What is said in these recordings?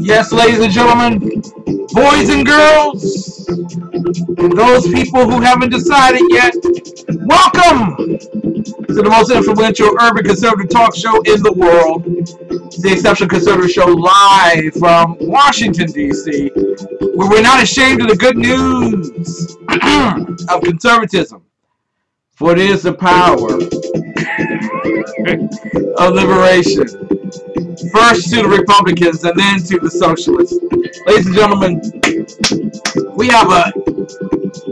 Yes, ladies and gentlemen, boys and girls, and those people who haven't decided yet, welcome to the most influential urban conservative talk show in the world, the Exceptional Conservative Show, live from Washington, D.C., where we're not ashamed of the good news of conservatism, for it is the power of liberation. First to the Republicans and then to the Socialists. Ladies and gentlemen, we have a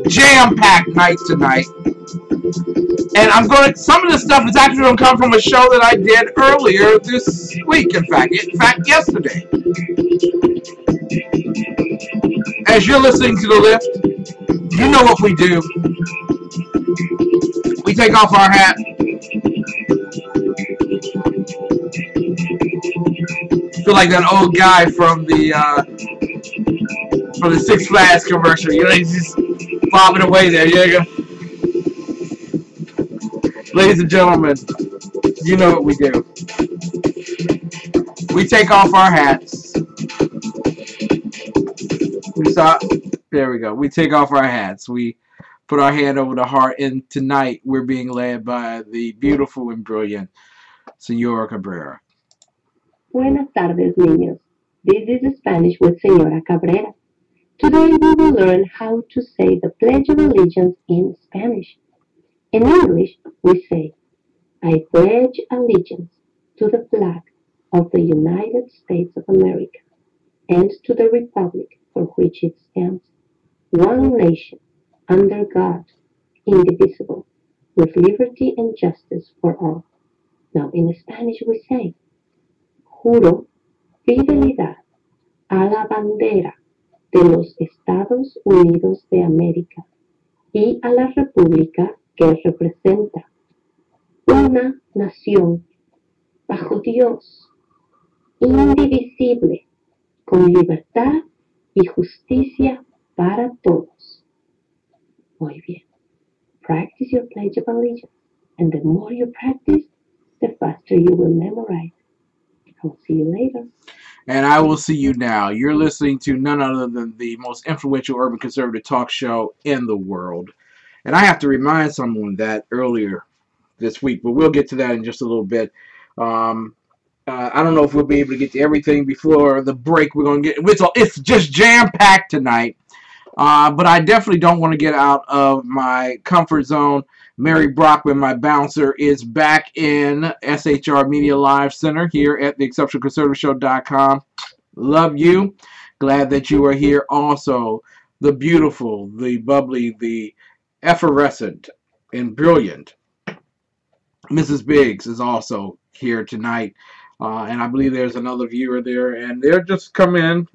jam-packed night tonight. And some of this stuff is actually going to come from a show that I did earlier this week, in fact yesterday. As you're listening to the lift, you know what we do. We take off our hat. Feel like that old guy from the Six Flags commercial. You know, he's just bobbing away there. Yeah, you go. Ladies and gentlemen, you know what we do. We take off our hats. There we go. We take off our hats. We put our hand over the heart, and tonight we're being led by the beautiful and brilliant Señora Cabrera. Buenas tardes, niños. This is Spanish with Señora Cabrera. Today we will learn how to say the Pledge of Allegiance in Spanish. In English, we say, I pledge allegiance to the flag of the United States of America and to the republic for which it stands, one nation, under God, indivisible, with liberty and justice for all. Now, in Spanish, we say, juro fidelidad a la bandera de los Estados Unidos de América y a la república que representa una nación bajo Dios, indivisible, con libertad y justicia para todos. Muy bien. Practice your Pledge of Allegiance, and the more you practice, the faster you will memorize. I'll see you later. And I will see you now. You're listening to none other than the most influential urban conservative talk show in the world. And I have to remind someone that earlier this week, but we'll get to that in just a little bit. I don't know if we'll be able to get to everything before the break. We're going to get it's just jam-packed tonight. But I definitely don't want to get out of my comfort zone. Mary Brockman, my bouncer, is back in SHR Media Live Center here at the ExceptionalConservativeShow.com. Love you. Glad that you are here. Also, the beautiful, the bubbly, the effervescent, and brilliant Mrs. Biggs is also here tonight. And I believe there's another viewer there. And they're just come in.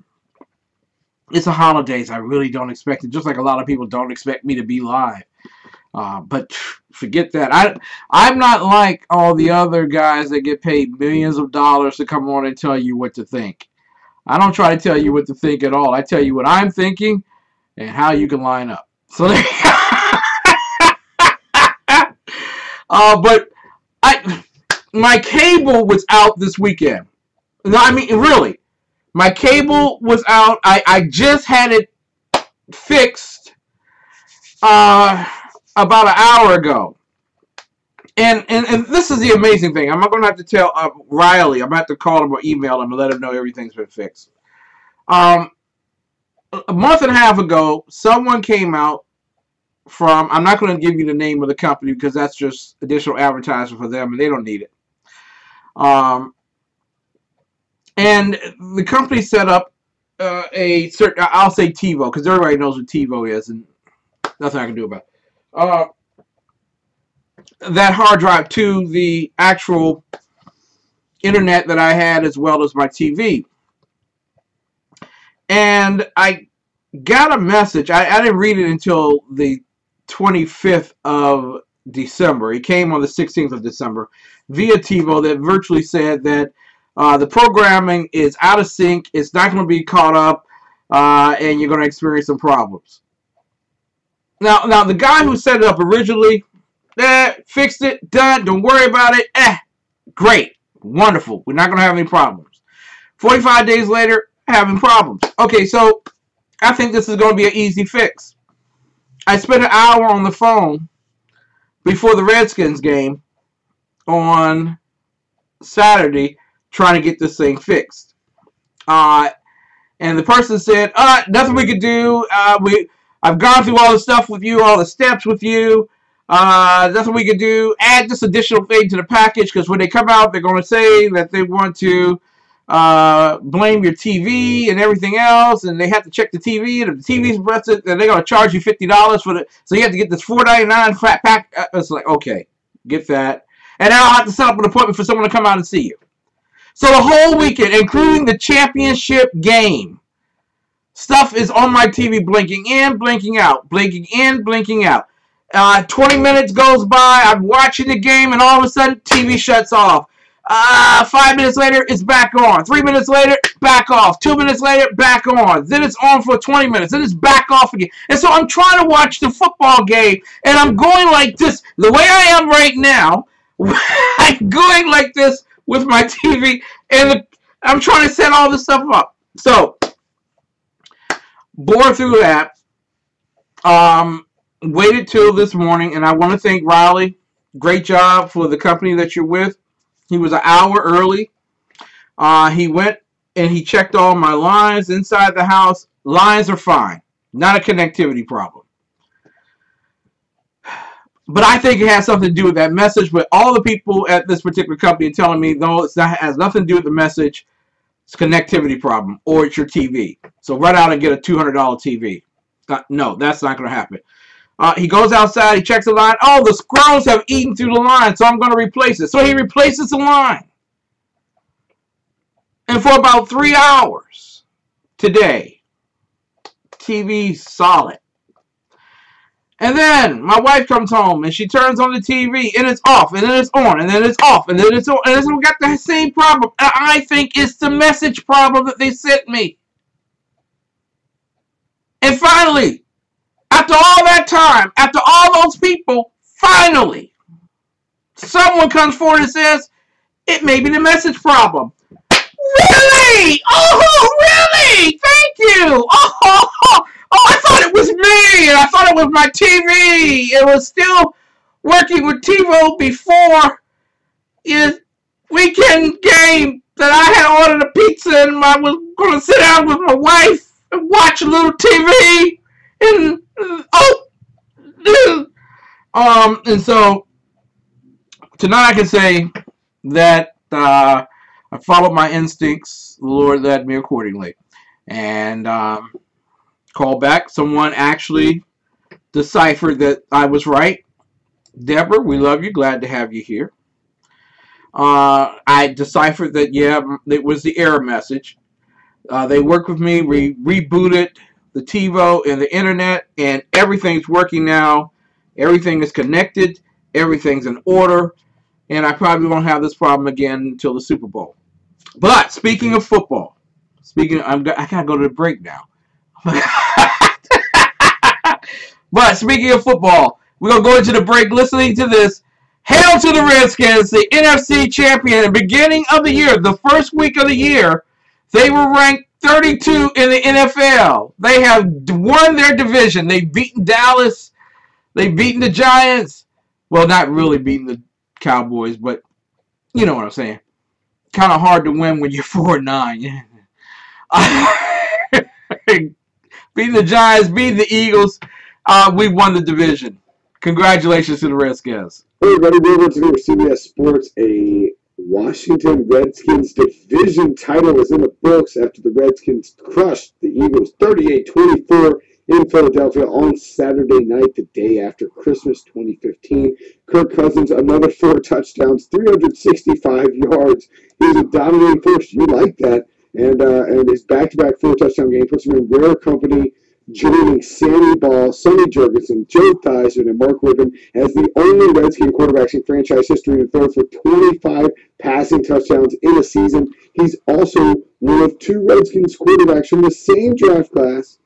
It's the holidays. I really don't expect it. Just like a lot of people don't expect me to be live. But forget that. I'm not like all the other guys that get paid millions of dollars to come on and tell you what to think. I don't try to tell you what to think at all. I tell you what I'm thinking and how you can line up. So, but my cable was out this weekend. No, I mean really. My cable was out. I just had it fixed about an hour ago. And this is the amazing thing. I'm not going to have to tell Riley. I'm going to have to call him or email him and let him know everything's been fixed. A month and a half ago, someone came out from, I'm not going to give you the name of the company because that's just additional advertising for them and they don't need it. And the company set up a certain, I'll say TiVo, because everybody knows what TiVo is, and nothing I can do about it. That hard drive to the actual internet that I had as well as my TV. And I got a message. I didn't read it until the 25th of December. It came on the 16th of December via TiVo that virtually said that the programming is out of sync. It's not going to be caught up, and you're going to experience some problems. Now the guy who set it up originally, fixed it, done, don't worry about it. Great, wonderful. We're not going to have any problems. 45 days later, having problems. Okay, so I think this is going to be an easy fix. I spent an hour on the phone before the Redskins game on Saturday trying to get this thing fixed. And the person said, nothing we could do. I've gone through all the stuff with you, all the steps with you. Nothing we could do. Add this additional thing to the package, because when they come out, they're going to say that they want to blame your TV and everything else, and they have to check the TV, and if the TV's busted, then they're going to charge you $50 for it. So you have to get this $4.99 flat pack. It's like, okay, get that. And then I'll have to set up an appointment for someone to come out and see you. So the whole weekend, including the championship game, stuff is on my TV blinking in, blinking out, blinking in, blinking out. 20 minutes goes by, I'm watching the game, and all of a sudden, TV shuts off. 5 minutes later, it's back on. 3 minutes later, back off. 2 minutes later, back on. Then it's on for 20 minutes. Then it's back off again. And so I'm trying to watch the football game, and I'm going like this. The way I am right now, I'm going like this with my TV, and I'm trying to set all this stuff up. So, bore through that. Waited till this morning, and I want to thank Riley. Great job for the company that you're with. He was an hour early. He went and he checked all my lines inside the house. Lines are fine. Not a connectivity problem. But I think it has something to do with that message. But all the people at this particular company are telling me, no, it has nothing to do with the message. It's a connectivity problem, or it's your TV. So run out and get a $200 TV. No, that's not going to happen. He goes outside, he checks the line. Oh, the squirrels have eaten through the line, so I'm going to replace it. So he replaces the line. And for about 3 hours today, TV's solid. And then my wife comes home and she turns on the TV and it's off, and then it's on, and then it's off, and then it's on. And we got the same problem. And I think it's the message problem that they sent me. And finally, after all that time, after all those people, finally, someone comes forward and says, it may be the message problem. Really? Oh, really? Thank you. Oh, I thought it was me, and I thought it was my TV. It was still working with TiVo before his weekend game that I had ordered a pizza, and I was going to sit down with my wife and watch a little TV. And and so tonight I can say that I followed my instincts. The Lord led me accordingly, and called back. Someone actually deciphered that I was right. Deborah, we love you. Glad to have you here. I deciphered that, yeah, it was the error message. They worked with me. We rebooted the TiVo and the internet, and everything's working now. Everything is connected. Everything's in order, and I probably won't have this problem again until the Super Bowl. But speaking of football, I gotta go to the break now. But speaking of football, we're gonna go into the break listening to this. Hail to the Redskins, the NFC champion. At the beginning of the year, the first week of the year, they were ranked 32 in the NFL. They have won their division. They've beaten Dallas. They've beaten the Giants. Well, not really beating the Cowboys, but you know what I'm saying. Kind of hard to win when you're 4-9. Beating the Giants, beating the Eagles. We won the division. Congratulations to the Redskins. Hey everybody, welcome to CBS Sports. A Washington Redskins division title is in the books after the Redskins crushed the Eagles 38-24 in Philadelphia on Saturday night, the day after Christmas 2015. Kirk Cousins, another 4 touchdowns, 365 yards. He's a dominating force. You like that. And his back-to-back 4 touchdown game puts him in rare company, joining Sammy Ball, Sonny Jurgensen, Joe Theismann, and Mark Whitman as the only Redskin quarterbacks in franchise history to throw for 25 passing touchdowns in a season. He's also one of 2 Redskins quarterbacks from the same draft class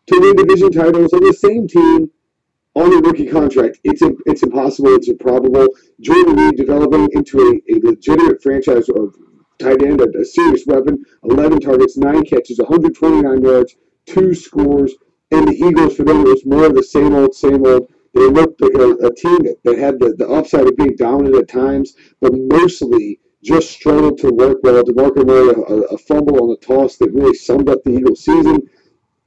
to win division titles on the same team on a rookie contract. It's impossible. It's improbable. Jordan Reed developing into a legitimate franchise of tight end, a serious weapon. 11 targets, 9 catches, 129 yards, 2 scores. And the Eagles, for them, it was more of the same old, same old. They looked like a team that had the upside of being dominant at times, but mostly just struggled to work well. DeMarco Murray, a fumble on the toss that really summed up the Eagles' season.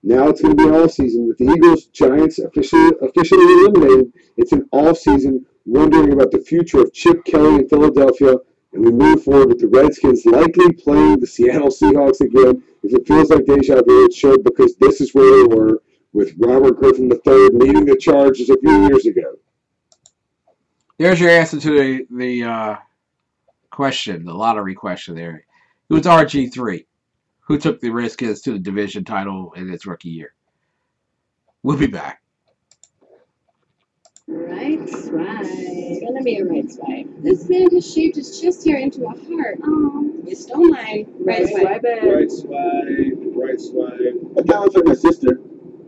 Now it's going to be an all-season. With the Eagles-Giants officially eliminated, it's an all-season wondering about the future of Chip Kelly in Philadelphia, and we move forward with the Redskins likely playing the Seattle Seahawks again. If it feels like deja vu, it should, because this is where they were with Robert Griffin III leading the Chargers a few years ago. There's your answer to the question, the lottery question there. It was RG3 who took the Redskins to the division title in its rookie year. We'll be back. Right swipe. Gonna be a right swipe. This man has shaped his chest hair into a heart. Oh, you stole mine. Right swipe. Right swipe. Right swipe. It kind of looks like my sister.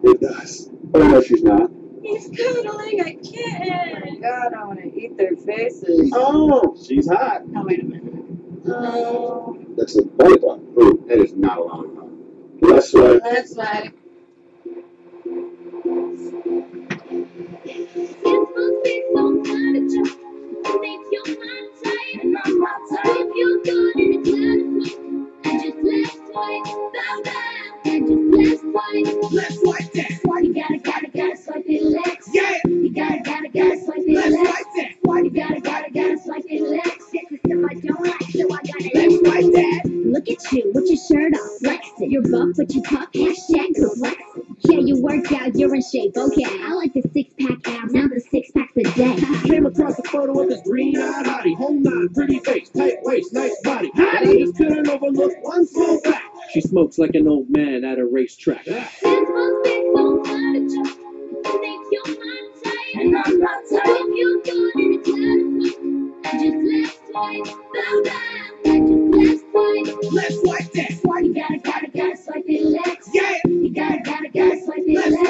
It does. But I know she's not. He's cuddling a kitten. Oh my God, I want to eat their faces. Oh, she's hot. Oh, wait a minute. Oh. That's a lollipop. Oh, that is not a lollipop. Left swipe. Left swipe. Let's swipe that. You gotta swipe it left. Yeah. You gotta swipe it left. Let's swipe that. You gotta swipe it left. This is stuff I don't like, so I gotta let's swipe that. Look at you with your shirt off, flexing. You're buff, but you puff. Hashtag complexing. Yeah, you worked out, you're in shape. Okay, I like the 6-pack abs, now the 6-packs a day. Came across a photo of this green-eyed hottie. Whole 9, pretty face, tight waist, nice body. I just couldn't overlook one small fact. She smokes like an old man at a racetrack. This must be so hard to jump. You think you're my type, and I'm not type. If you're good and it's not I just left twice. Bow down. I just left twice. Let's swipe that. You gotta swipe it left. Yeah. You gotta swipe it left. Let's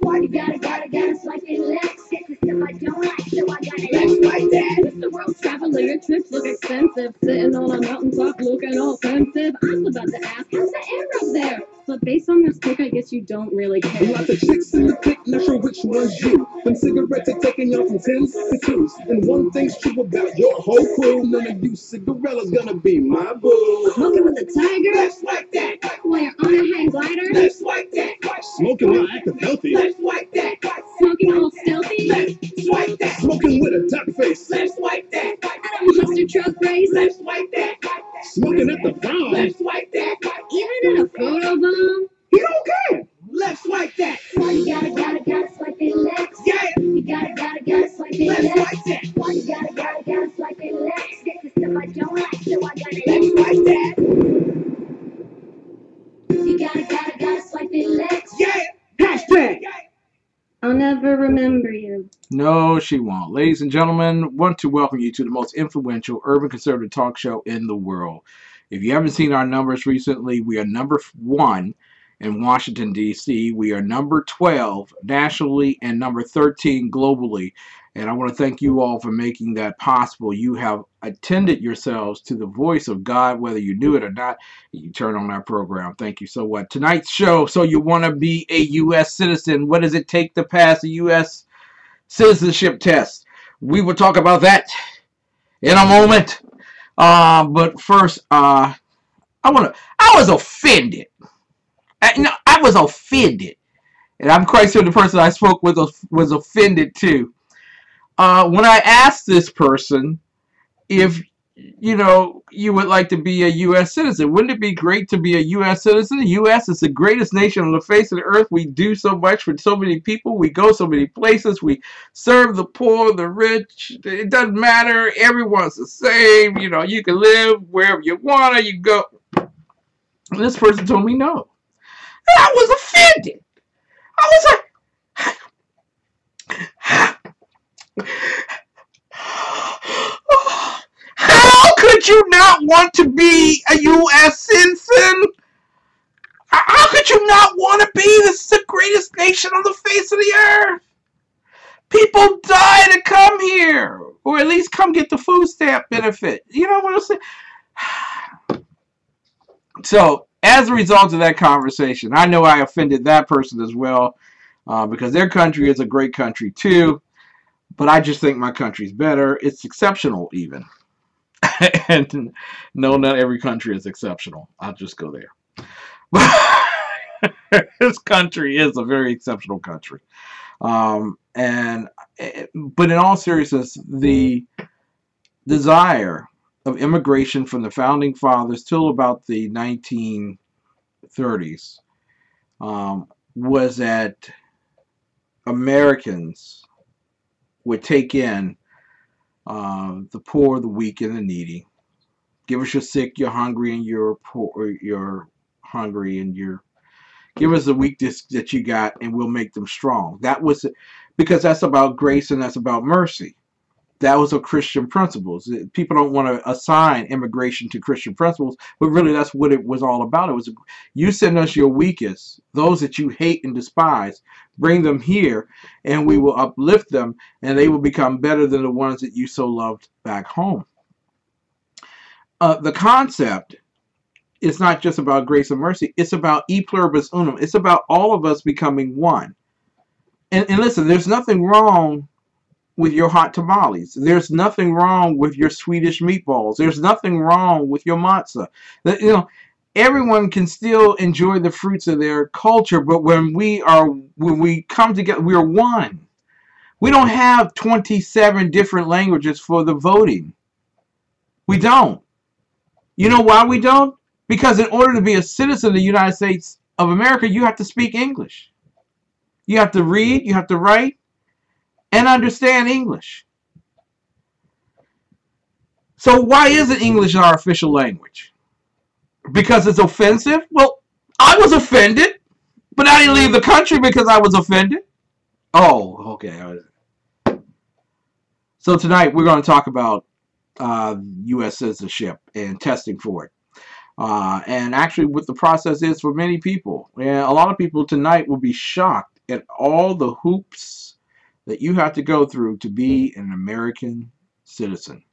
swipe that. You gotta swipe it left. This is stuff I don't like, so I gotta let's swipe that. Mr. World Traveler, your trips look expensive. Sitting on a mountaintop looking all pensive. I was about to ask, how's the air up there? But based on this pic, I guess you don't really care. Lots of chicks in the pic, not sure which one's you. Them cigarettes are taking y'all from 10s to 2s. And one thing's true about your whole crew, none of you cigarella's gonna be my boo. Smoking with a tiger? Let's swipe that. While you're on a hang glider? Let's swipe that. Smoking while acting healthy. Let's swipe that. Smoking all stealthy? Let's swipe that. Smoking with a duck face. Let's swipe that. At a monster truck race? Let's swipe that. Smoking at the prom. Let's swipe that. Even in a photo bomb? He don't care. Let's swipe that. You gotta swipe it left. Yeah. You gotta swipe it left. Let's swipe that. You gotta swipe it left. This is stuff I don't like, so I gotta let's swipe that. You gotta swipe it left. Yeah. Hashtag. I'll never remember you. No, she won't. Ladies and gentlemen, want to welcome you to the most influential urban conservative talk show in the world. If you haven't seen our numbers recently, we are number 1 in Washington, D.C. We are number 12 nationally and number 13 globally. And I want to thank you all for making that possible. You have attended yourselves to the voice of God, whether you knew it or not. You turn on our program. Thank you so much. Tonight's show, so you want to be a U.S. citizen. What does it take to pass a U.S. citizenship test? We will talk about that in a moment. But first, I was offended. I was offended. And I'm quite sure the person I spoke with was offended too. When I asked this person if, you would like to be a U.S. citizen, wouldn't it be great to be a U.S. citizen? The U.S. is the greatest nation on the face of the earth. We do so much for so many people. We go so many places. We serve the poor, the rich. It doesn't matter. Everyone's the same. You can live wherever you want to. You go. And this person told me no. I was offended. I was like, how could you not want to be a U.S. citizen? How could you not want to be? This is the greatest nation on the face of the earth. People die to come here, or at least come get the food stamp benefit. You know what I'm saying? So, as a result of that conversation, I know I offended that person as well, because their country is a great country too, but I just think my country's better. It's exceptional even. And no, not every country is exceptional. I'll just go there. This country is a very exceptional country. But in all seriousness, the desire of immigration from the founding fathers till about the 1930s was that Americans would take in the poor, the weak, and the needy. Give us your sick, you're hungry, and you're poor. You're hungry, and you're give us the weakness that you got, and we'll make them strong. That was because that's about grace and that's about mercy. That was a Christian principles. People don't want to assign immigration to Christian principles, but really that's what it was all about. It was you send us your weakest, those that you hate and despise, bring them here, and we will uplift them, and they will become better than the ones that you so loved back home. The concept is not just about grace and mercy. It's about e pluribus unum. It's about all of us becoming one. And listen, there's nothing wrong with your hot tamales. There's nothing wrong with your Swedish meatballs. There's nothing wrong with your matzah. You know, everyone can still enjoy the fruits of their culture, but when we come together, we are one. We don't have 27 different languages for the voting. We don't. You know why we don't? Because in order to be a citizen of the United States of America, you have to speak English. You have to read, you have to write, and understand English. So why isn't English our official language? Because it's offensive? Well, I was offended, but I didn't leave the country because I was offended. Oh, okay. So tonight we're going to talk about U.S. citizenship and testing for it. And actually what the process is for many people. And a lot of people tonight will be shocked at all the hoops that you have to go through to be an American citizen.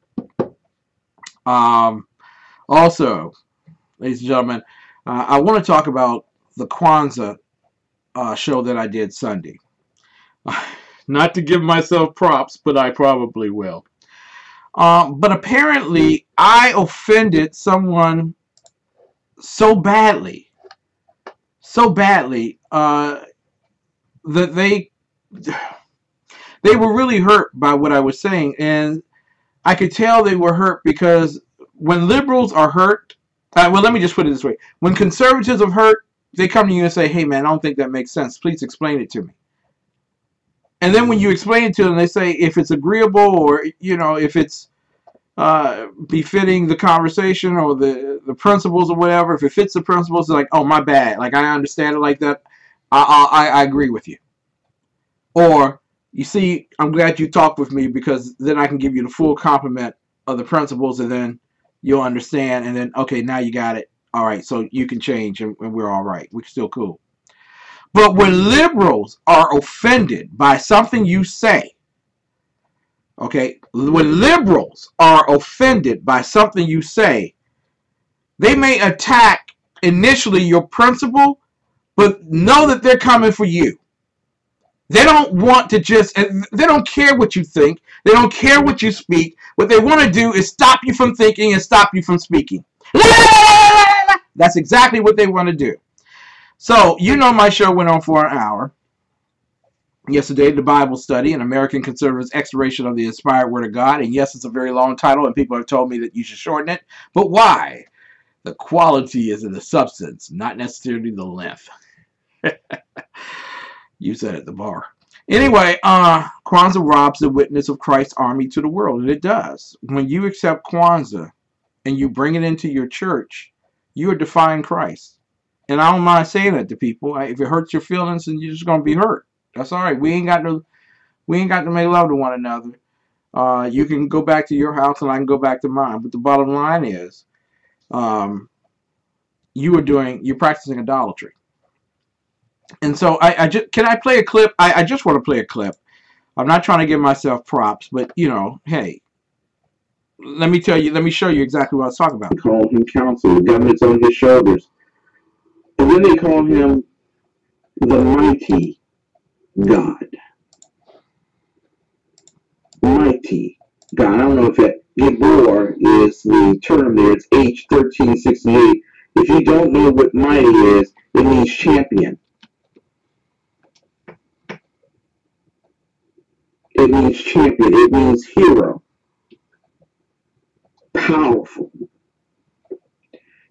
Also, ladies and gentlemen, I want to talk about the Kwanzaa show that I did Sunday. Not to give myself props, but I probably will. But apparently, I offended someone so badly that they were really hurt by what I was saying, and I could tell they were hurt because when liberals are hurt, well, let me just put it this way: when conservatives are hurt, they come to you and say, "Hey, man, I don't think that makes sense. Please explain it to me." And then when you explain it to them, they say if it's agreeable or if it's befitting the conversation or the principles or whatever. If it fits the principles, they're like, oh, my bad. Like, I understand it like that. I agree with you. Or, you see, I'm glad you talked with me because then I can give you the full complement of the principles and then you'll understand. And then, okay, now you got it. All right, so you can change and we're all right. We're still cool. But when liberals are offended by something you say, okay, when liberals are offended by something you say, they may attack initially your principle, but know that they're coming for you. They don't want to they don't care what you think. They don't care what you speak. What they want to do is stop you from thinking and stop you from speaking. That's exactly what they want to do. So, my show went on for an hour. Yesterday, the Bible study, an American conservatives' exploration of the inspired Word of God. And yes, it's a very long title, and people have told me that you should shorten it. But why? The quality is in the substance, not necessarily the length. You said at the bar. Anyway, Kwanzaa robs the witness of Christ's army to the world, and it does. When you accept Kwanzaa and you bring it into your church, you are defying Christ. And I don't mind saying that to people. If it hurts your feelings, then you're just going to be hurt. That's all right. We ain't got to make love to one another. You can go back to your house and I can go back to mine. But the bottom line is, you're practicing idolatry. And so can I play a clip? I just want to play a clip I'm not trying to give myself props, but you know, hey, let me show you exactly what I was talking about. They call him counsel. The government's on his shoulders. And then they call him the mighty God. Mighty God. I don't know if that Gibor is the term there. It's H1368. If you don't know what mighty is, it means champion. It means champion. It means hero. Powerful.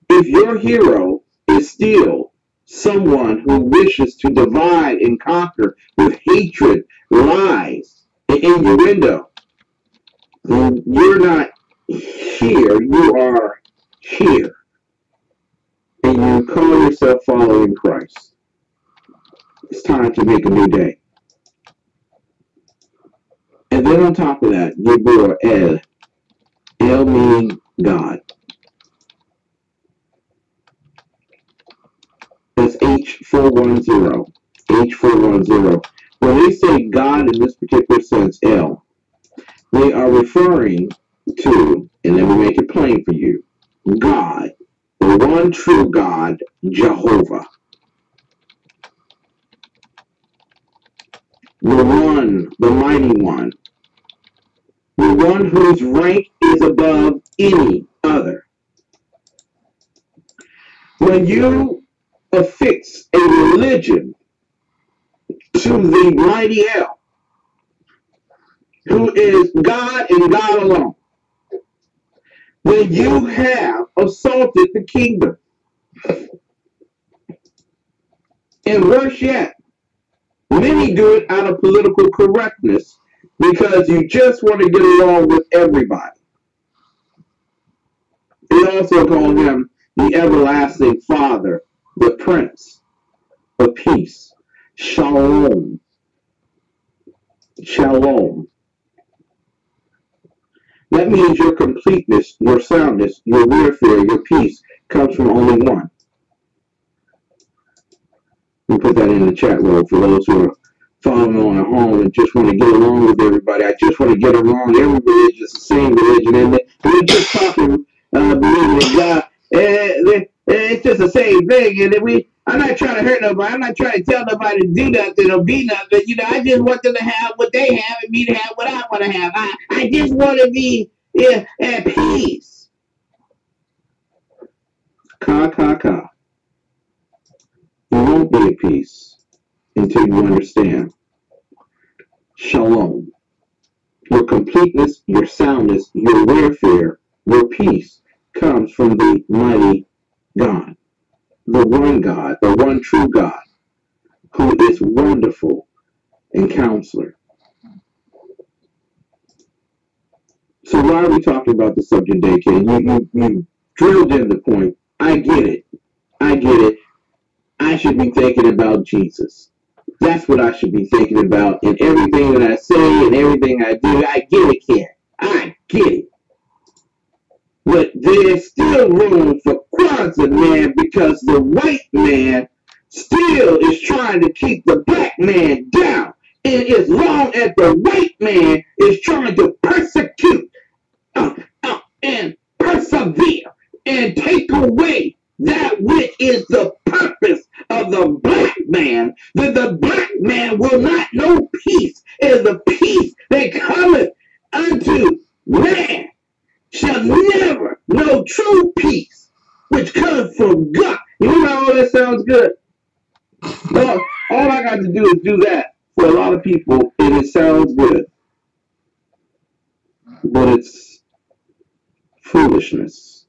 If your hero is still someone who wishes to divide and conquer with hatred, lies, and innuendo, then you're not here, you are here. And you call yourself following Christ. It's time to make a new day. And then on top of that, Gibor El. El meaning God. That's H410. H410. When they say God in this particular sense, El, they are referring to, and let me make it plain for you, God, the one true God, Jehovah. The one, the mighty one. The one whose rank is above any other. When you affix a religion to the mighty El, who is God and God alone, then you have assaulted the kingdom. And worse yet, many do it out of political correctness because you just want to get along with everybody. They also call him the everlasting Father, the Prince of Peace. Shalom. Shalom. That means your completeness, your soundness, your warfare, your peace comes from only one. We put that in the chat room for those who are following on at home and just want to get along with everybody. I just want to get along. Every religion is the same religion, and we're just talking, believing in God. It's just the same thing, and I'm not trying to hurt nobody. I'm not trying to tell nobody to do nothing or be nothing. You know, I just want them to have what they have and me to have what I want to have. I just want to be at peace. Ka. You won't be at peace until you understand. Shalom. Your completeness, your soundness, your warfare, your peace comes from the mighty God. The one true God, who is wonderful and counselor. So why are we talking about the subject today, Ken? You drilled in the point. I get it. I should be thinking about Jesus. That's what I should be thinking about in everything that I say and everything I do. I get it, Ken. I get it. But there's still room for Kwanzaa, man, because the white man still is trying to keep the black man down. And as long as the white man is trying to persecute and persevere and take away that which is the purpose of the black man, then the black man will not know peace. And the peace that cometh unto man shall never know true peace, which comes from God. You know how that sounds good? All I got to do is do that for a lot of people, and it sounds good. But it's foolishness.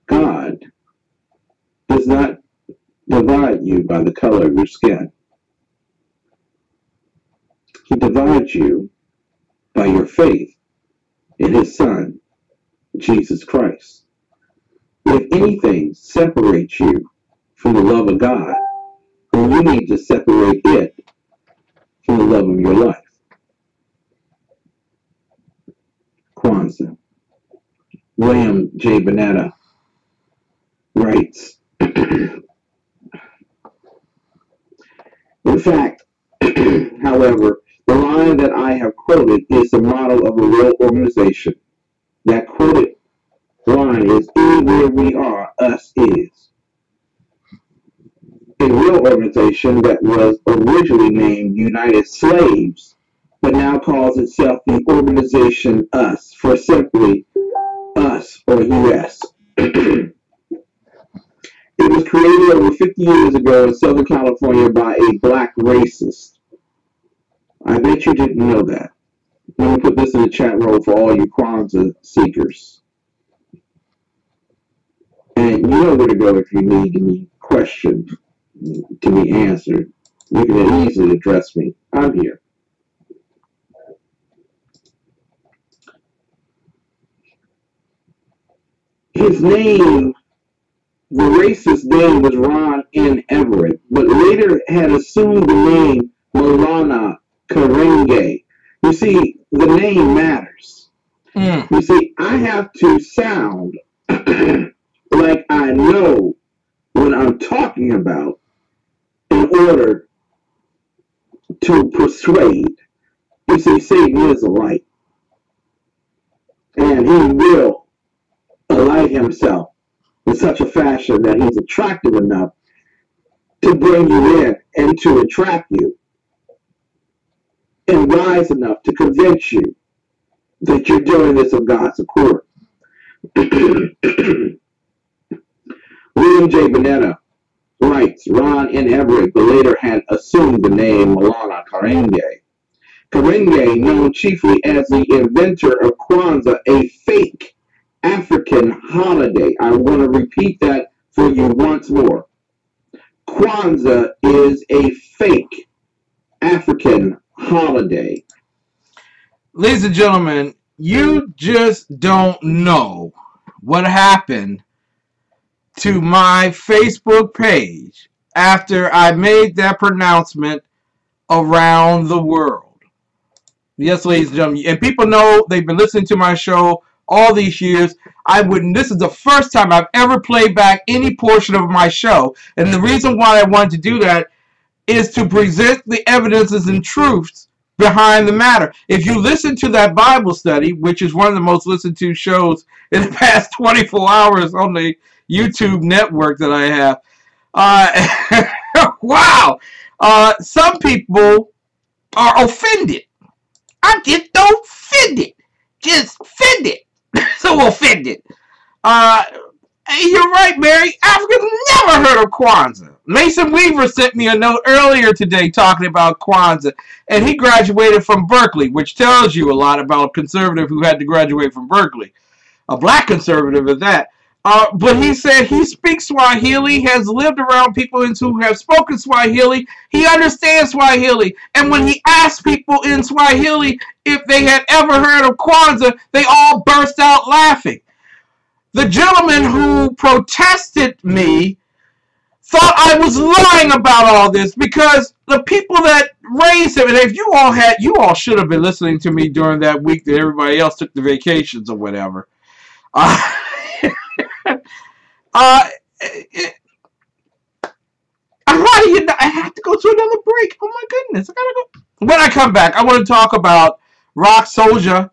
God does not divide you by the color of your skin. He divides you by your faith in His Son, Jesus Christ. If anything separates you from the love of God, then you need to separate it from the love of your life. Kwanzaa. William J. Bonetta writes, In fact, however, the line that I have quoted is the model of a real organization. That quoted line is anywhere we are, us is. A real organization that was originally named United Slaves, but now calls itself the organization US, for simply us or US. It was created over 50 years ago in Southern California by a black racist. I bet you didn't know that. Let me put this in the chat room for all you Kwanzaa seekers. And you know where to go if you need any question to be answered. You can easily address me. I'm here. His name, the racist name, was Ron N. Everett, but later had assumed the name Maulana Karenge. You see, the name matters. You see, I have to sound like I know what I'm talking about in order to persuade. You see, Satan is a light, and he will alight himself in such a fashion that he's attractive enough to bring you in and to attract you, and wise enough to convince you that you're doing this of God's accord. William J. Bonetta writes, Ron N. Everett, but later had assumed the name Maulana Karenge. Karenge, known chiefly as the inventor of Kwanzaa, a fake African holiday. I want to repeat that for you once more. Kwanzaa is a fake African holiday. Ladies and gentlemen, you just don't know what happened to my Facebook page after I made that pronouncement around the world. Yes, ladies and gentlemen, and people know they've been listening to my show all these years. This is the first time I've ever played back any portion of my show, and the reason why I wanted to do that is to present the evidences and truths behind the matter. If you listen to that Bible study, which is one of the most listened to shows in the past 24 hours on the YouTube network that I have, wow, some people are offended. I'm just offended. Just offended. So offended. You're right, Mary. Africans never heard of Kwanzaa. Mason Weaver sent me a note earlier today talking about Kwanzaa, and he graduated from Berkeley, which tells you a lot about a conservative who had to graduate from Berkeley. A black conservative at that. But he said he speaks Swahili, has lived around people who have spoken Swahili. He understands Swahili. And when he asked people in Swahili if they had ever heard of Kwanzaa, they all burst out laughing. The gentleman who protested me thought I was lying about all this because the people that raised him, and if you all should have been listening to me during that week that everybody else took the vacations or whatever. How do you know? I have to go to another break. Oh my goodness, I gotta go. When I come back, I want to talk about Rock Soldier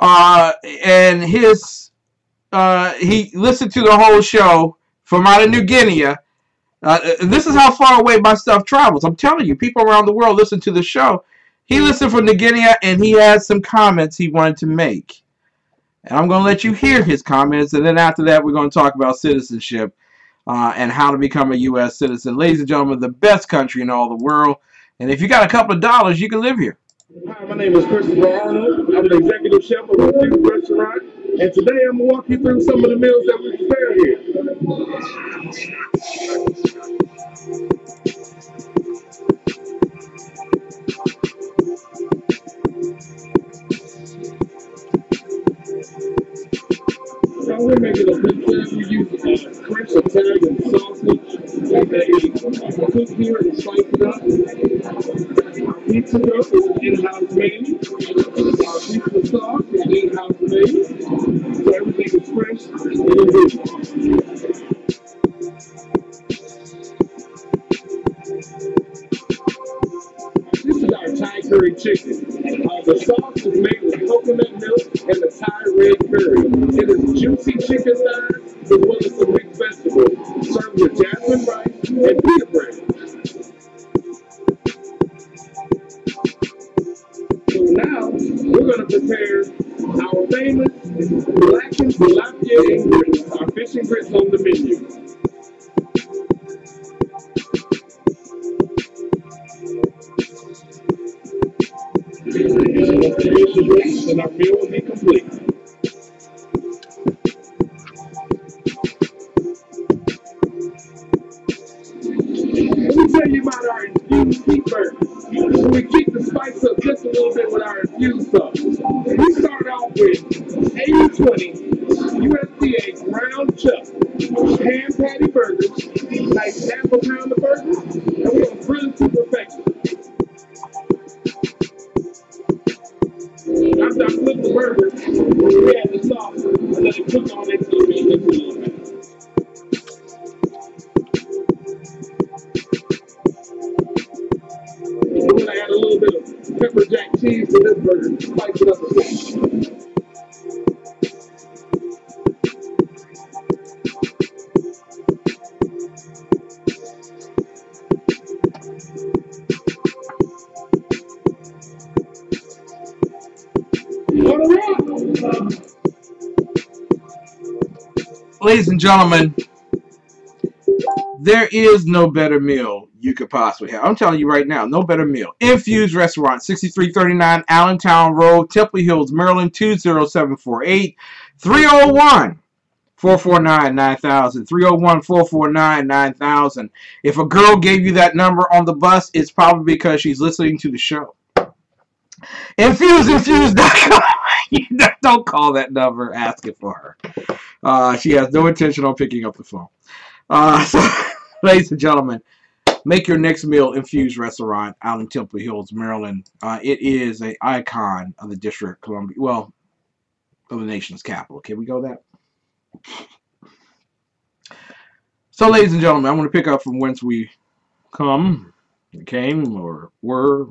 and his. He listened to the whole show from out of New Guinea. This is how far away my stuff travels. I'm telling you, people around the world listen to the show. He listened from New Guinea, and he had some comments he wanted to make. And I'm going to let you hear his comments, and then after that, we're going to talk about citizenship and how to become a U.S. citizen. Ladies and gentlemen, the best country in all the world. And if you got a couple of dollars, you can live here. Hi, my name is Christopher Arnold. I'm an executive chef of a Cuban restaurant, and today I'm going to walk you through some of the meals that we prepare here. So we're making a pizza. We use French Italian sausage that they cook here and slice it up. Our pizza dough is in-house made. Our pizza sauce is in-house made. So everything is fresh and individual. curry chicken. The sauce is made with coconut milk and the Thai red curry. It is juicy chicken thighs as well as some mixed vegetables, served with jasmine rice and pita bread. So now we're going to prepare our famous blackened tilapia and grits, our fish and grits on the menu. And our meal will be complete. Let me tell you about our infused beef burger. So we keep the spice up just a little bit with our infused sauce. We start off with 80-20 USDA ground chuck, ham patty burgers, nice half a pound of burgers, and we're going to grill it to perfection. After I flip the burger, we add the sauce and let it cook on it until it gets a little bit. We're going to add a little bit of pepper jack cheese to this burger, spice it up a bit. Ladies and gentlemen, there is no better meal you could possibly have. I'm telling you right now, no better meal. Infused Restaurant, 6339 Allentown Road, Temple Hills, Maryland, 20748, 301-449-9000, 301-449-9000. If a girl gave you that number on the bus, it's probably because she's listening to the show. Infused.com. Don't call that number asking for her. She has no intention on picking up the phone. So, ladies and gentlemen, make your next meal Infused Restaurant out in Temple Hills, Maryland. It is an icon of the District of Columbia, well, of the nation's capital. Can we go that? So, ladies and gentlemen, I want to pick up from whence we came, or were.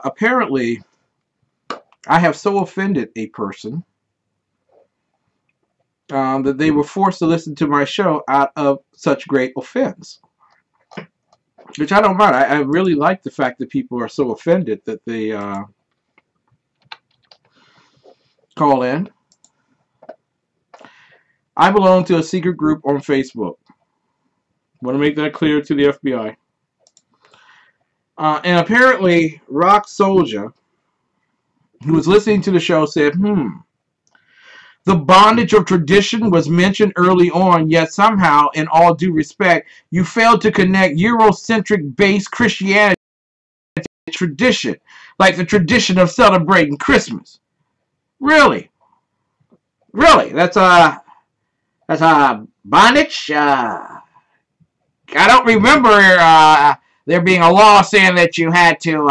Apparently, I have so offended a person that they were forced to listen to my show out of such great offense. Which I don't mind. I really like the fact that people are so offended that they call in. I belong to a secret group on Facebook. Want to make that clear to the FBI. And apparently, Rock Soldier, who was listening to the show, said, the bondage of tradition was mentioned early on, yet somehow, in all due respect, you failed to connect Eurocentric-based Christianity to tradition, like the tradition of celebrating Christmas. Really? Really? That's a bondage? I don't remember there being a law saying that you had to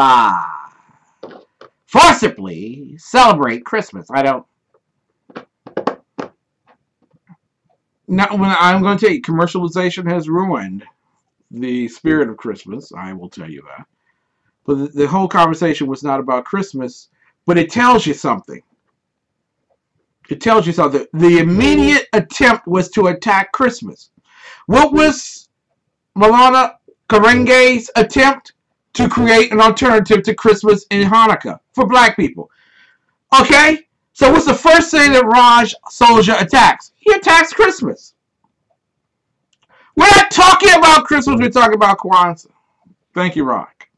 forcibly celebrate Christmas. I don't. Now, when I'm going to tell you, commercialization has ruined the spirit of Christmas. I will tell you that. But the whole conversation was not about Christmas, but it tells you something. It tells you something. The immediate attempt was to attack Christmas. What was Malana Karenge's attempt? To create an alternative to Christmas and Hanukkah for black people. Okay? So what's the first thing that Raj Soldier attacks? He attacks Christmas. We're not talking about Christmas, we're talking about Kwanzaa. Thank you, Rock.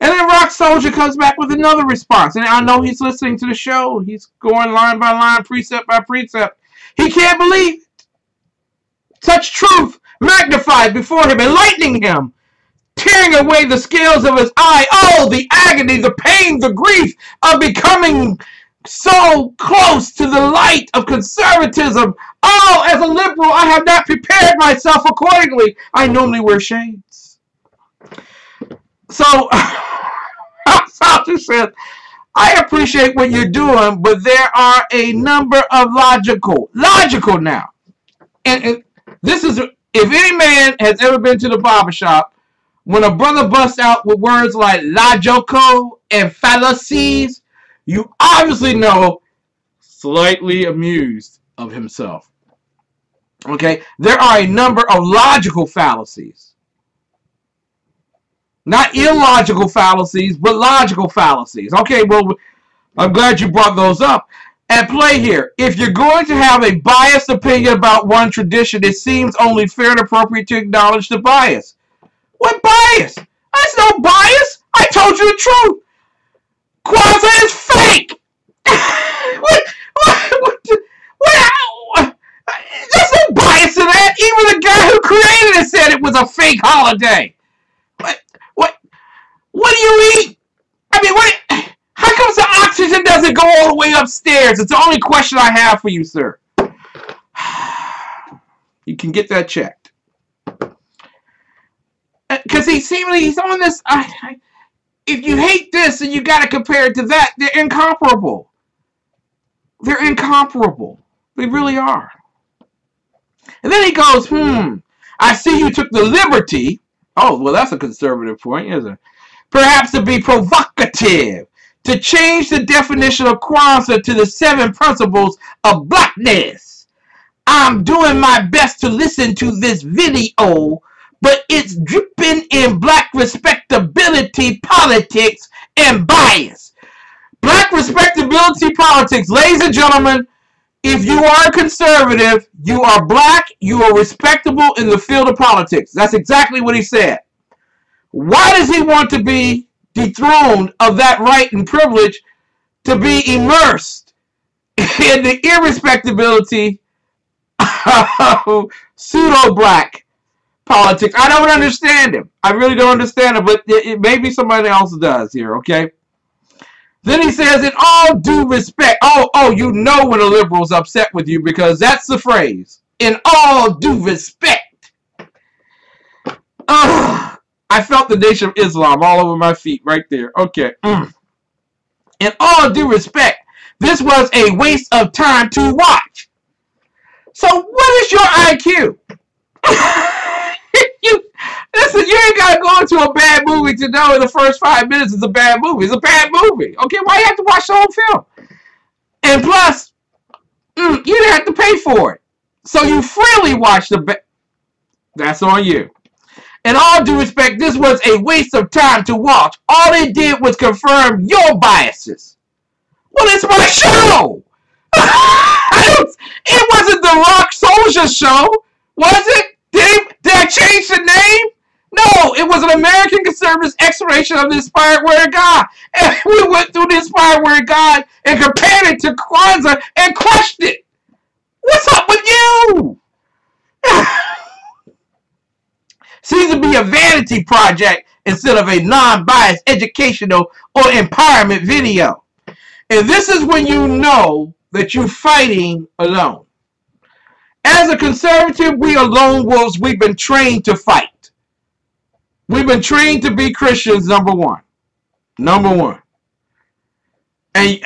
And then Rock Soldier comes back with another response. And I know he's listening to the show. He's going line by line, precept by precept. He can't believe it. Such truth magnified before him, enlightening him, tearing away the scales of his eye. Oh, the agony, the pain, the grief of becoming so close to the light of conservatism. Oh, as a liberal, I have not prepared myself accordingly. I normally wear shades. So, Soldier said, I appreciate what you're doing, but there are a number of logical now. And this is, if any man has ever been to the barbershop when a brother busts out with words like logical and fallacies, you obviously know slightly amused of himself. Okay, there are a number of logical fallacies. Not illogical fallacies, but logical fallacies. Okay, well, I'm glad you brought those up. At play here, if you're going to have a biased opinion about one tradition, it seems only fair and appropriate to acknowledge the bias. What bias? There's no bias. I told you the truth. Kwanzaa is fake. There's no bias in that. Even the guy who created it said it was a fake holiday. What do you eat? I mean, how come the oxygen doesn't go all the way upstairs? It's the only question I have for you, sir. You can get that checked. Because he's on this. If you hate this and you got to compare it to that, they're incomparable. They're incomparable. They really are. And then he goes, I see you took the liberty. Oh, well, that's a conservative point, isn't it? Perhaps to be provocative, to change the definition of Kwanzaa to the 7 principles of blackness. I'm doing my best to listen to this video, but it's dripping in black respectability politics and bias. Black respectability politics, ladies and gentlemen, if you are conservative, you are black, you are respectable in the field of politics. That's exactly what he said. Why does he want to be dethroned of that right and privilege to be immersed in the irrespectability of pseudo-black politics? I don't understand him. I really don't understand him, but maybe somebody else does here, okay? Then he says, in all due respect, you know when a liberal's upset with you because that's the phrase. In all due respect. I felt the Nation of Islam all over my feet right there. Okay. In all due respect, this was a waste of time to watch. So what is your IQ? Listen, you ain't got to go into a bad movie to know in the first 5 minutes it's a bad movie. It's a bad movie. Okay, why you have to watch the whole film? And plus, you didn't have to pay for it. So you freely watch the that's on you. In all due respect, this was a waste of time to watch. All it did was confirm your biases. Well, it's my show. It wasn't the Rock Soldier show, was it? Did I change the name? No, it was an American Conservatives exploration of the inspired word of God. And we went through the inspired word of God and compared it to Kwanzaa and crushed it. What's up with you? Seems to be a vanity project instead of a non-biased educational or empowerment video. And this is when you know that you're fighting alone. As a conservative, we are lone wolves. We've been trained to fight. We've been trained to be Christians, number one. Number one. And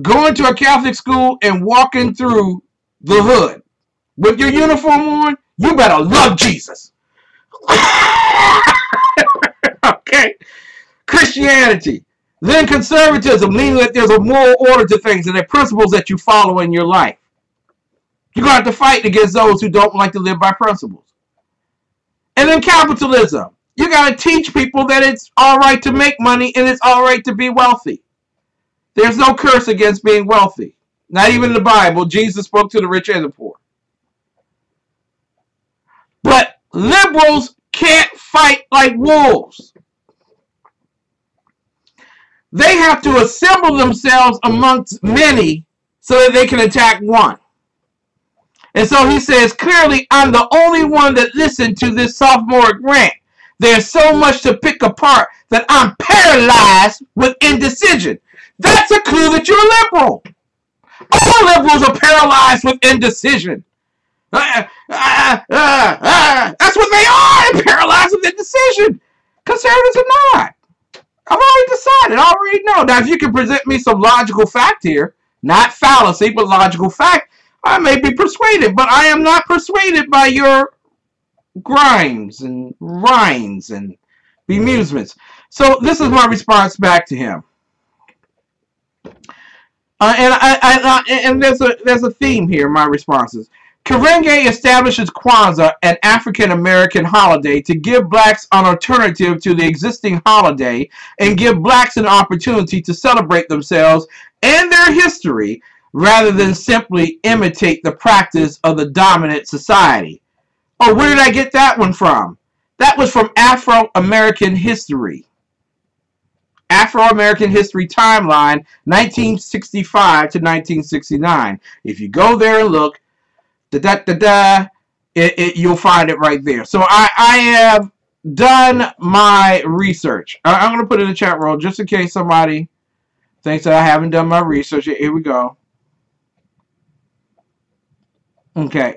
going to a Catholic school and walking through the hood with your uniform on, you better love Jesus. Okay. Christianity. Then conservatism, meaning that there's a moral order to things and there are principles that you follow in your life. You're going to have to fight against those who don't like to live by principles. And then capitalism. You got to teach people that it's all right to make money and it's all right to be wealthy. There's no curse against being wealthy. Not even in the Bible. Jesus spoke to the rich and the poor. But liberals can't fight like wolves. They have to assemble themselves amongst many so that they can attack one. And so he says, clearly, I'm the only one that listened to this sophomoric rant. There's so much to pick apart that I'm paralyzed with indecision. That's a clue that you're a liberal. All liberals are paralyzed with indecision. That's what they are. They're paralyzed with indecision. Conservatives are not. I've already decided. I already know. Now, if you can present me some logical fact here, not fallacy, but logical fact, I may be persuaded. But I am not persuaded by your grinds and rinds and bemusements. So this is my response back to him. And there's a theme here in my responses. Karenge establishes Kwanzaa, an African American holiday, to give blacks an alternative to the existing holiday and give blacks an opportunity to celebrate themselves and their history rather than simply imitate the practice of the dominant society. Oh, where did I get that one from? That was from Afro-American History. Afro-American History Timeline, 1965 to 1969. If you go there and look, you'll find it right there. So I have done my research. I'm going to put it in the chat room just in case somebody thinks that I haven't done my research. Here we go. Okay.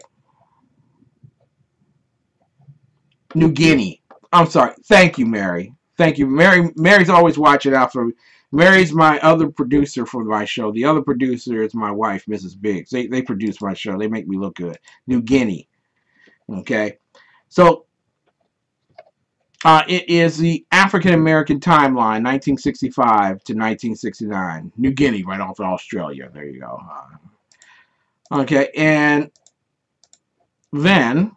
New Guinea. I'm sorry. Thank you, Mary. Thank you. Mary's always watching out for me. Mary's my other producer for my show. The other producer is my wife, Mrs. Biggs. They produce my show. They make me look good. New Guinea. Okay. So, it is the African American timeline, 1965 to 1969. New Guinea, right off of Australia. There you go. Okay. And then,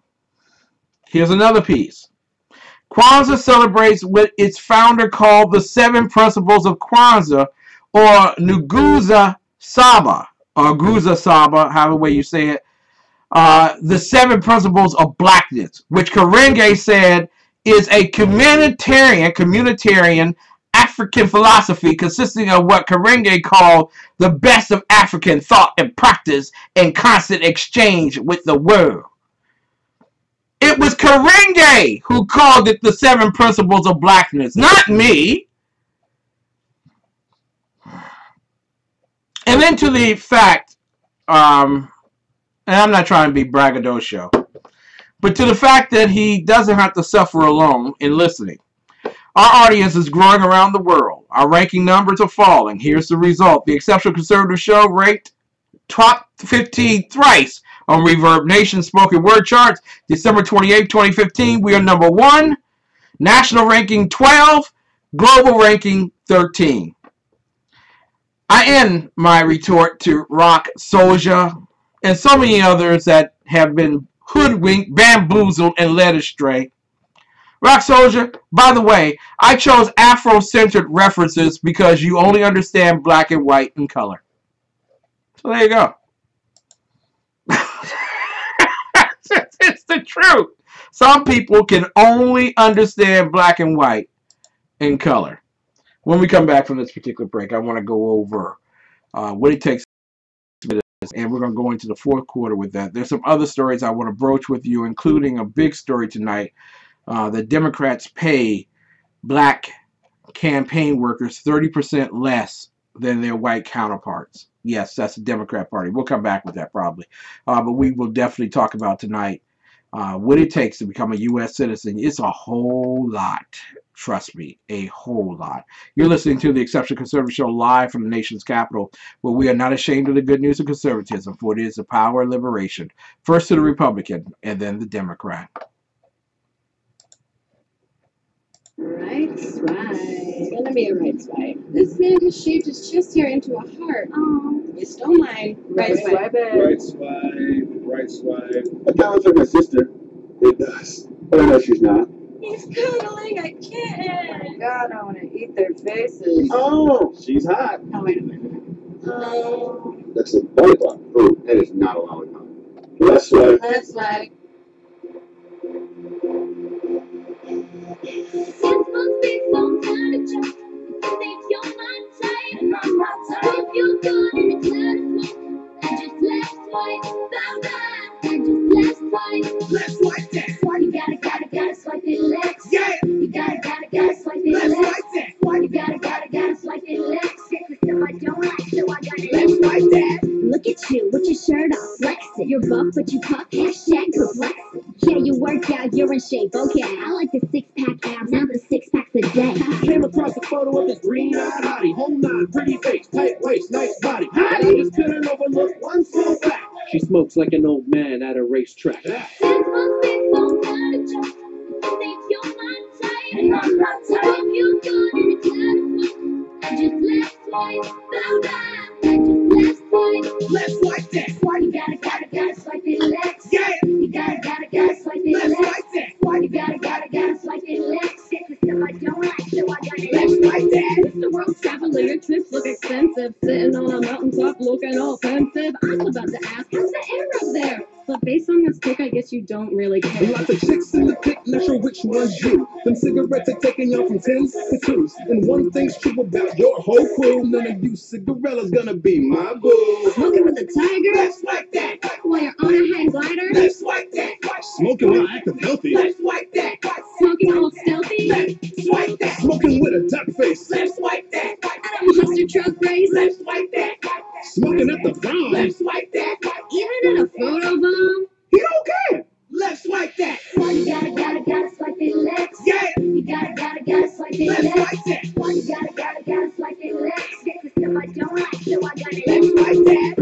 here's another piece. Kwanzaa celebrates what its founder called the 7 principles of Kwanzaa, or Nguza Saba, or Nguza Saba, however way you say it, the 7 principles of blackness, which Karenge said is a communitarian African philosophy consisting of what Karenge called the best of African thought and practice and constant exchange with the world. It was Karenge who called it the 7 principles of blackness, not me. And then to the fact, and I'm not trying to be braggadocio, but to the fact that he doesn't have to suffer alone in listening. Our audience is growing around the world. Our ranking numbers are falling. Here's the result. The Exceptional Conservative Show ranked top 15 thrice on Reverb Nation spoken word charts. December 28, 2015, we are number 1. National ranking 12. Global ranking 13. I end my retort to Rock Soja and so many others that have been hoodwinked, bamboozled, and led astray. Rock Soldier, by the way, I chose Afro-centered references because you only understand black and white and color. So there you go. It's the truth. Some people can only understand black and white in color. When we come back from this particular break, I want to go over what it takes to do this, and we're going to go into the 4th quarter with that. There's some other stories I want to broach with you, including a big story tonight. The Democrats pay black campaign workers 30% less than their white counterparts. Yes, that's the Democrat Party. We'll come back with that probably. But we will definitely talk about tonight what it takes to become a U.S. citizen. It's a whole lot. Trust me, a whole lot. You're listening to the Exceptional Conservative Show live from the nation's capital, where we are not ashamed of the good news of conservatism, for it is the power of liberation. First to the Republican, and then the Democrat. Right swipe. It's gonna be a right swipe. This man has shaped his chest hair into a heart. Oh, you stole mine. Right swipe. Right swipe. Right swipe. That looks like my sister. It does. Oh no, she's not. He's cuddling a kitten. Oh God, I want to eat their faces. Oh, she's hot. Oh, wait a minute. Oh. That's a lollipop. Oh, that is not a lollipop. Left swipe. Left swipe. It's must be some kind of joke. You think you're my type, and I'm not type. Hope you're good in a cloud of smoke. I just left swipe, bye bye. I just left swipe. Left swipe that. Why you gotta swipe it left? Yeah. You gotta swipe it Left left. swipe that. Why you gotta swipe it left? This is stuff I don't like, so I gotta Left swipe that. look at you with your shirt off, flexing. You're buff, but you puff, hashtag perplexing. Yeah, you work out, you're in shape, okay. I like the 6-pack abs, not the 6 packs a day. Came across a photo of this green-eyed hottie. Whole 9, pretty face, tight waist, nice body. I just couldn't overlook one small fact. She smokes like an old man at a racetrack. This must be some kind of joke. You think you're my type, and I'm not type. Hope you're good in a telephone. I just left twice, blah blah. I just left twice. Let's swipe that. Why you gotta swipe it left? Yeah. You gotta swipe it left. Let's swipe that. Why you gotta swipe it left? Get the stuff I don't like, so I gotta let's swipe that. The world traveler, your trips look expensive. Sitting on a mountaintop looking all pensive. I'm about to ask, how's the air up there? But based on this pic, I guess you don't really care. Lots of chicks in the pic, not sure which one's you. Them cigarettes are taking y'all from 10s to 2s. And one thing's true about your whole crew, none of you cigarella's gonna be my boo. Smoking with a tiger? Let's swipe that. While you're on a hang glider? Let's swipe that. Smoking while acting healthy. Let's swipe that. Smoking all stealthy? Let's swipe that. Smoking with a duck face. Let's swipe that. At a monster truck race? Let's swipe that. Smoking at the prom. Let's swipe that. Even in a photo bomb? He don't care. Let's swipe that. Why you gotta swipe it left? Yeah. You gotta swipe it Let's left. swipe that. Why you gotta swipe it left? Get the stuff I don't like, so I gotta Let's swipe that.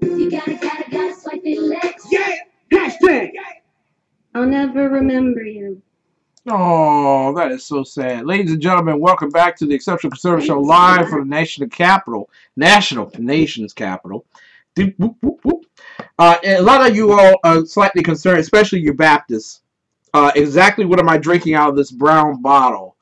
You gotta swipe it left. Yeah. Hashtag. I'll never remember you. Oh, that is so sad. Ladies and gentlemen, welcome back to the Exceptional Conservative Show live from the nation's capital. Doop, whoop, whoop, whoop. A lot of you all are slightly concerned, especially you Baptists. Exactly what am I drinking out of this brown bottle?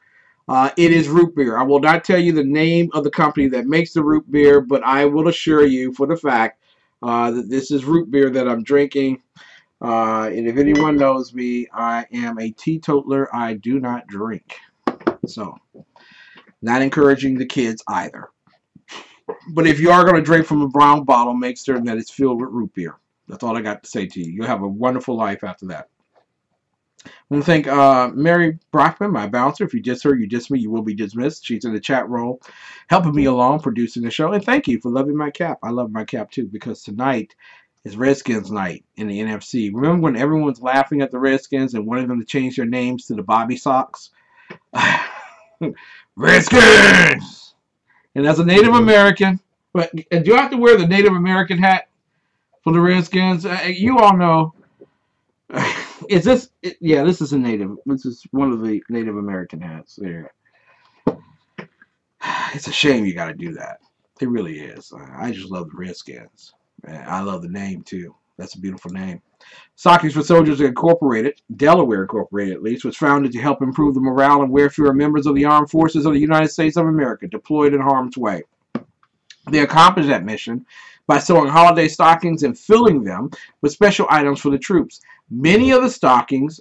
It is root beer. I will not tell you the name of the company that makes the root beer, but I will assure you for the fact that this is root beer that I'm drinking. And if anyone knows me, I am a teetotaler. I do not drink. So, not encouraging the kids either. But if you are going to drink from a brown bottle, make certain that it's filled with root beer. That's all I got to say to you. You'll have a wonderful life after that. I want to thank Mary Brockman, my bouncer. If you diss her, you diss me, you will be dismissed. She's in the chat room, helping me along, producing the show. And thank you for loving my cap. I love my cap, too, because tonight is Redskins night in the NFC. Remember when everyone was laughing at the Redskins and wanted them to change their names to the Bobby Sox? Redskins! And as a Native American, but do you have to wear the Native American hat for the Redskins? You all know. Is this? Yeah, this is a Native. This is one of the Native American hats there. It's a shame you got to do that. It really is. I just love the Redskins. I love the name too. That's a beautiful name. Stockings for Soldiers Incorporated, Delaware Incorporated at least, was founded to help improve the morale and welfare of members of the armed forces of the United States of America deployed in harm's way. They accomplished that mission by sewing holiday stockings and filling them with special items for the troops. Many of the stockings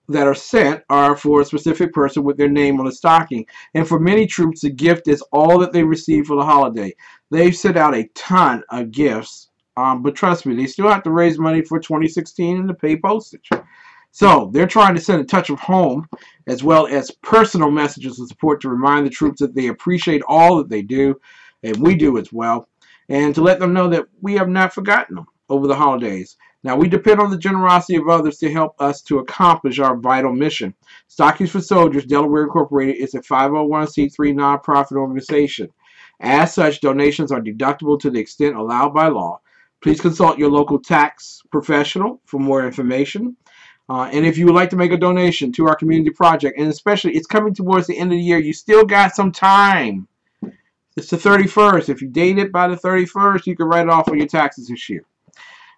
that are sent are for a specific person with their name on the stocking. And for many troops, the gift is all that they receive for the holiday. They've sent out a ton of gifts, but trust me, they still have to raise money for 2016 and to pay postage. So they're trying to send a touch of home as well as personal messages of support to remind the troops that they appreciate all that they do, and we do as well, and to let them know that we have not forgotten them over the holidays. Now, we depend on the generosity of others to help us to accomplish our vital mission. Stockings for Soldiers, Delaware Incorporated, is a 501c3 nonprofit organization. As such, donations are deductible to the extent allowed by law. Please consult your local tax professional for more information. And if you would like to make a donation to our community project, and especially it's coming towards the end of the year, you still got some time. It's the 31st. If you date it by the 31st, you can write it off on your taxes this year.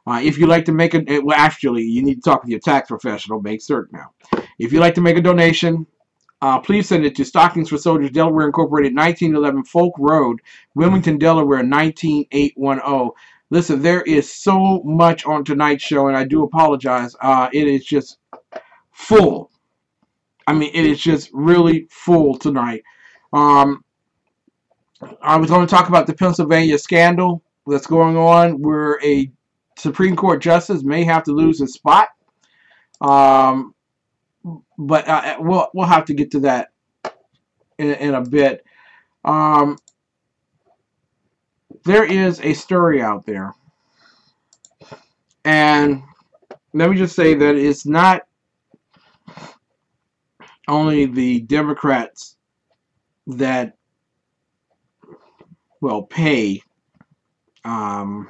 If you'd like to make a, well, actually, you need to talk with your tax professional. Make certain now. If you'd like to make a donation, please send it to Stockings for Soldiers, Delaware Incorporated, 1911 Folk Road, Wilmington, Delaware, 19810. Listen, there is so much on tonight's show, and I do apologize. It is just full. I mean, it is just really full tonight. I was going to talk about the Pennsylvania scandal that's going on, where a Supreme Court justice may have to lose his spot. But we'll have to get to that in a bit. There is a story out there, and let me just say that it's not only the Democrats that will pay and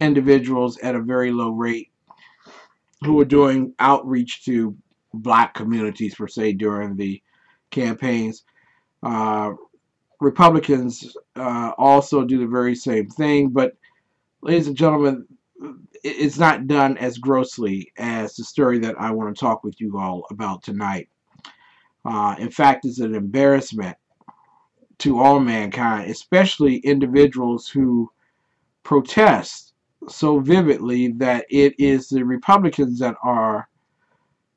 individuals at a very low rate who were doing outreach to black communities, per se, during the campaigns. Republicans also do the very same thing, but ladies and gentlemen, it's not done as grossly as the story that I want to talk with you all about tonight. In fact, it's an embarrassment to all mankind, especially individuals who protest so vividly that it is the Republicans that are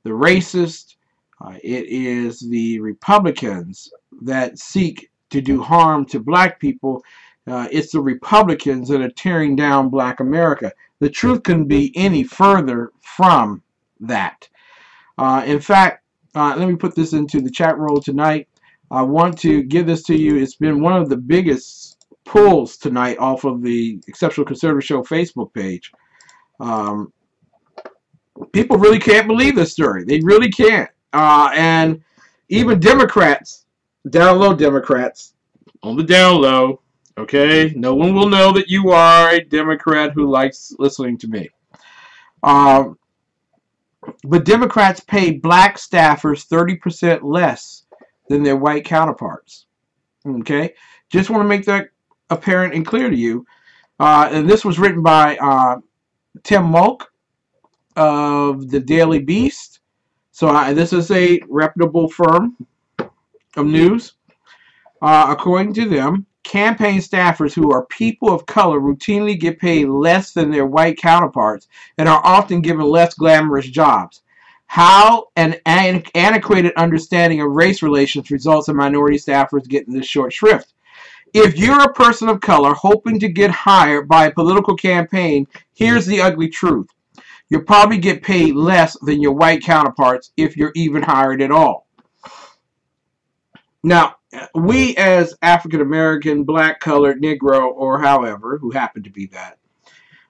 the racist. It is the Republicans that seek to do harm to black people. It's the Republicans that are tearing down black America. The truth couldn't be any further from that. In fact, let me put this into the chat roll tonight. I want to give this to you. It's been one of the biggest pulls tonight off of the Exceptional Conservative Show Facebook page. People really can't believe this story. They really can't. And even Democrats, down low Democrats, on the down low, okay? No one will know that you are a Democrat who likes listening to me. But Democrats pay black staffers 30% less than their white counterparts. Okay? Just want to make that apparent and clear to you. And this was written by Tim Mulk of the Daily Beast. So this is a reputable firm of news. According to them, campaign staffers who are people of color routinely get paid less than their white counterparts and are often given less glamorous jobs. How an antiquated understanding of race relations results in minority staffers getting this short shrift. If you're a person of color hoping to get hired by a political campaign, here's the ugly truth. You'll probably get paid less than your white counterparts if you're even hired at all. Now, we as African American, black, colored, Negro, or however, who happen to be that,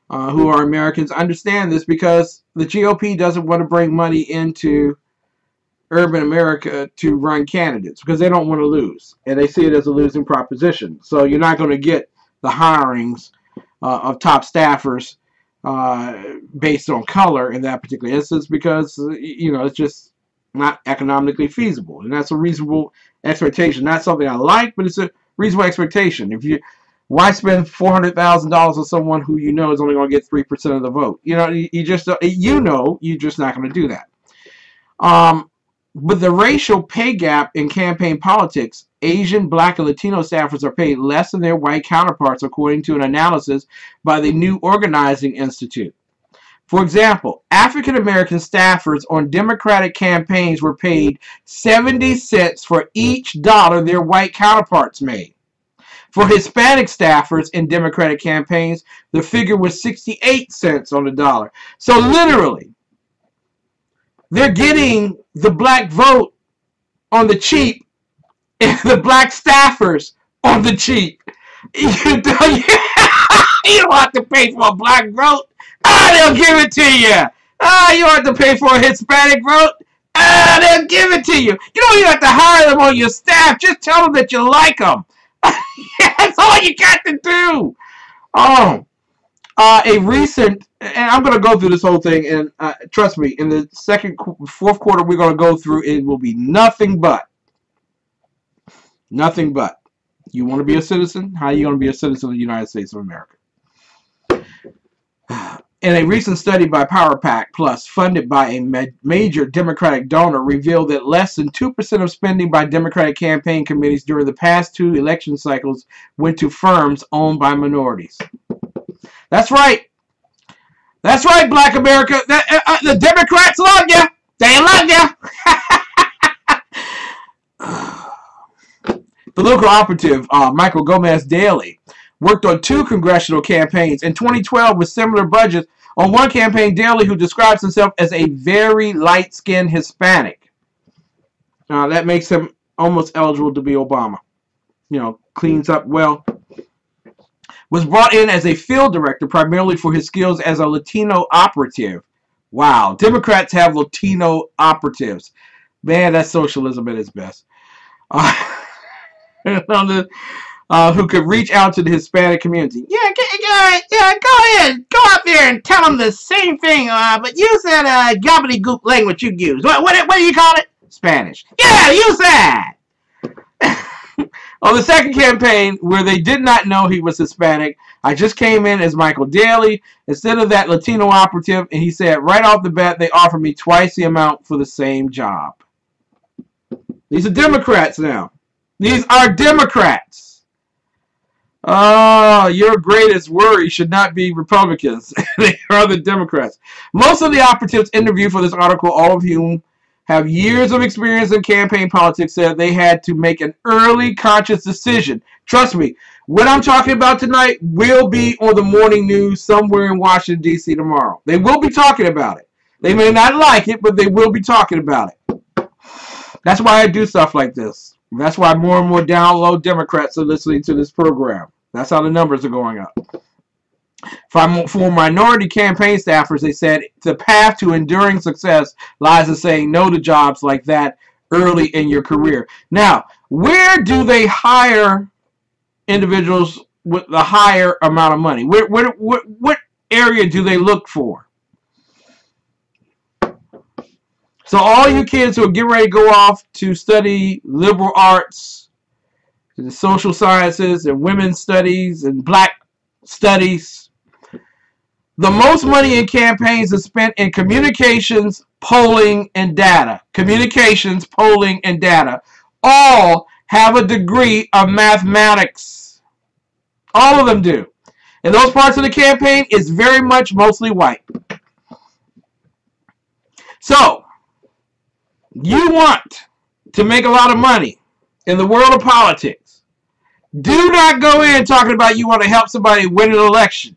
who are Americans, understand this because the GOP doesn't want to bring money into urban America to run candidates because they don't want to lose. And they see it as a losing proposition. So you're not going to get the hirings of top staffers based on color in that particular instance because, you know, it's just not economically feasible. And that's a reasonable expectation. Not something I like, but it's a reasonable expectation. Why spend $400,000 on someone who you know is only going to get 3% of the vote? You know, you're just not going to do that. But the racial pay gap in campaign politics, Asian, black, and Latino staffers are paid less than their white counterparts, according to an analysis by the New Organizing Institute. For example, African American staffers on Democratic campaigns were paid 70 cents for each dollar their white counterparts made. For Hispanic staffers in Democratic campaigns, the figure was 68 cents on the dollar. So literally, they're getting the black vote on the cheap and the black staffers on the cheap. You don't have to pay for a black vote. They'll give it to you. You don't have to pay for a Hispanic vote. They'll give it to you. You don't even have to hire them on your staff. Just tell them that you like them. That's all you got to do. A recent, and I'm going to go through this whole thing, and trust me, in the fourth quarter we're going to go through, it will be nothing but. You want to be a citizen? How are you going to be a citizen of the United States of America? In a recent study by PowerPack Plus, funded by a major Democratic donor, revealed that less than 2% of spending by Democratic campaign committees during the past 2 election cycles went to firms owned by minorities. That's right. That's right, Black America. The Democrats love you. They love you. Political operative Michael Gomez Daly worked on 2 congressional campaigns in 2012 with similar budgets. On one campaign, Daly, who describes himself as a very light-skinned Hispanic. That makes him almost eligible to be Obama. You know, cleans up well. Was brought in as a field director primarily for his skills as a Latino operative. Wow, Democrats have Latino operatives. Man, that's socialism at its best. who could reach out to the Hispanic community. Yeah, go ahead. Go out there and tell them the same thing, but use that gobbledygook language you use. What do you call it? Spanish. Yeah, use that. On the second campaign, where they did not know he was Hispanic, I just came in as Michael Daly instead of that Latino operative, and he said right off the bat they offered me twice the amount for the same job. These are Democrats now. These are Democrats. Your greatest worry should not be Republicans. They are the Democrats. Most of the operatives interviewed for this article, all of whom have years of experience in campaign politics, said they had to make an early conscious decision. Trust me, what I'm talking about tonight will be on the morning news somewhere in Washington, D.C. tomorrow. They will be talking about it. They may not like it, but they will be talking about it. That's why I do stuff like this. That's why more and more down-low Democrats are listening to this program. That's how the numbers are going up. For minority campaign staffers, they said the path to enduring success lies in saying no to jobs like that early in your career. Now, where do they hire individuals with the higher amount of money? What area do they look for? So all you kids who are getting ready to go off to study liberal arts, and social sciences, and women's studies, and black studies, the most money in campaigns is spent in communications, polling, and data. Communications, polling, and data all have a degree of mathematics. All of them do. And those parts of the campaign is very much mostly white. So, you want to make a lot of money in the world of politics. Do not go in talking about you want to help somebody win an election.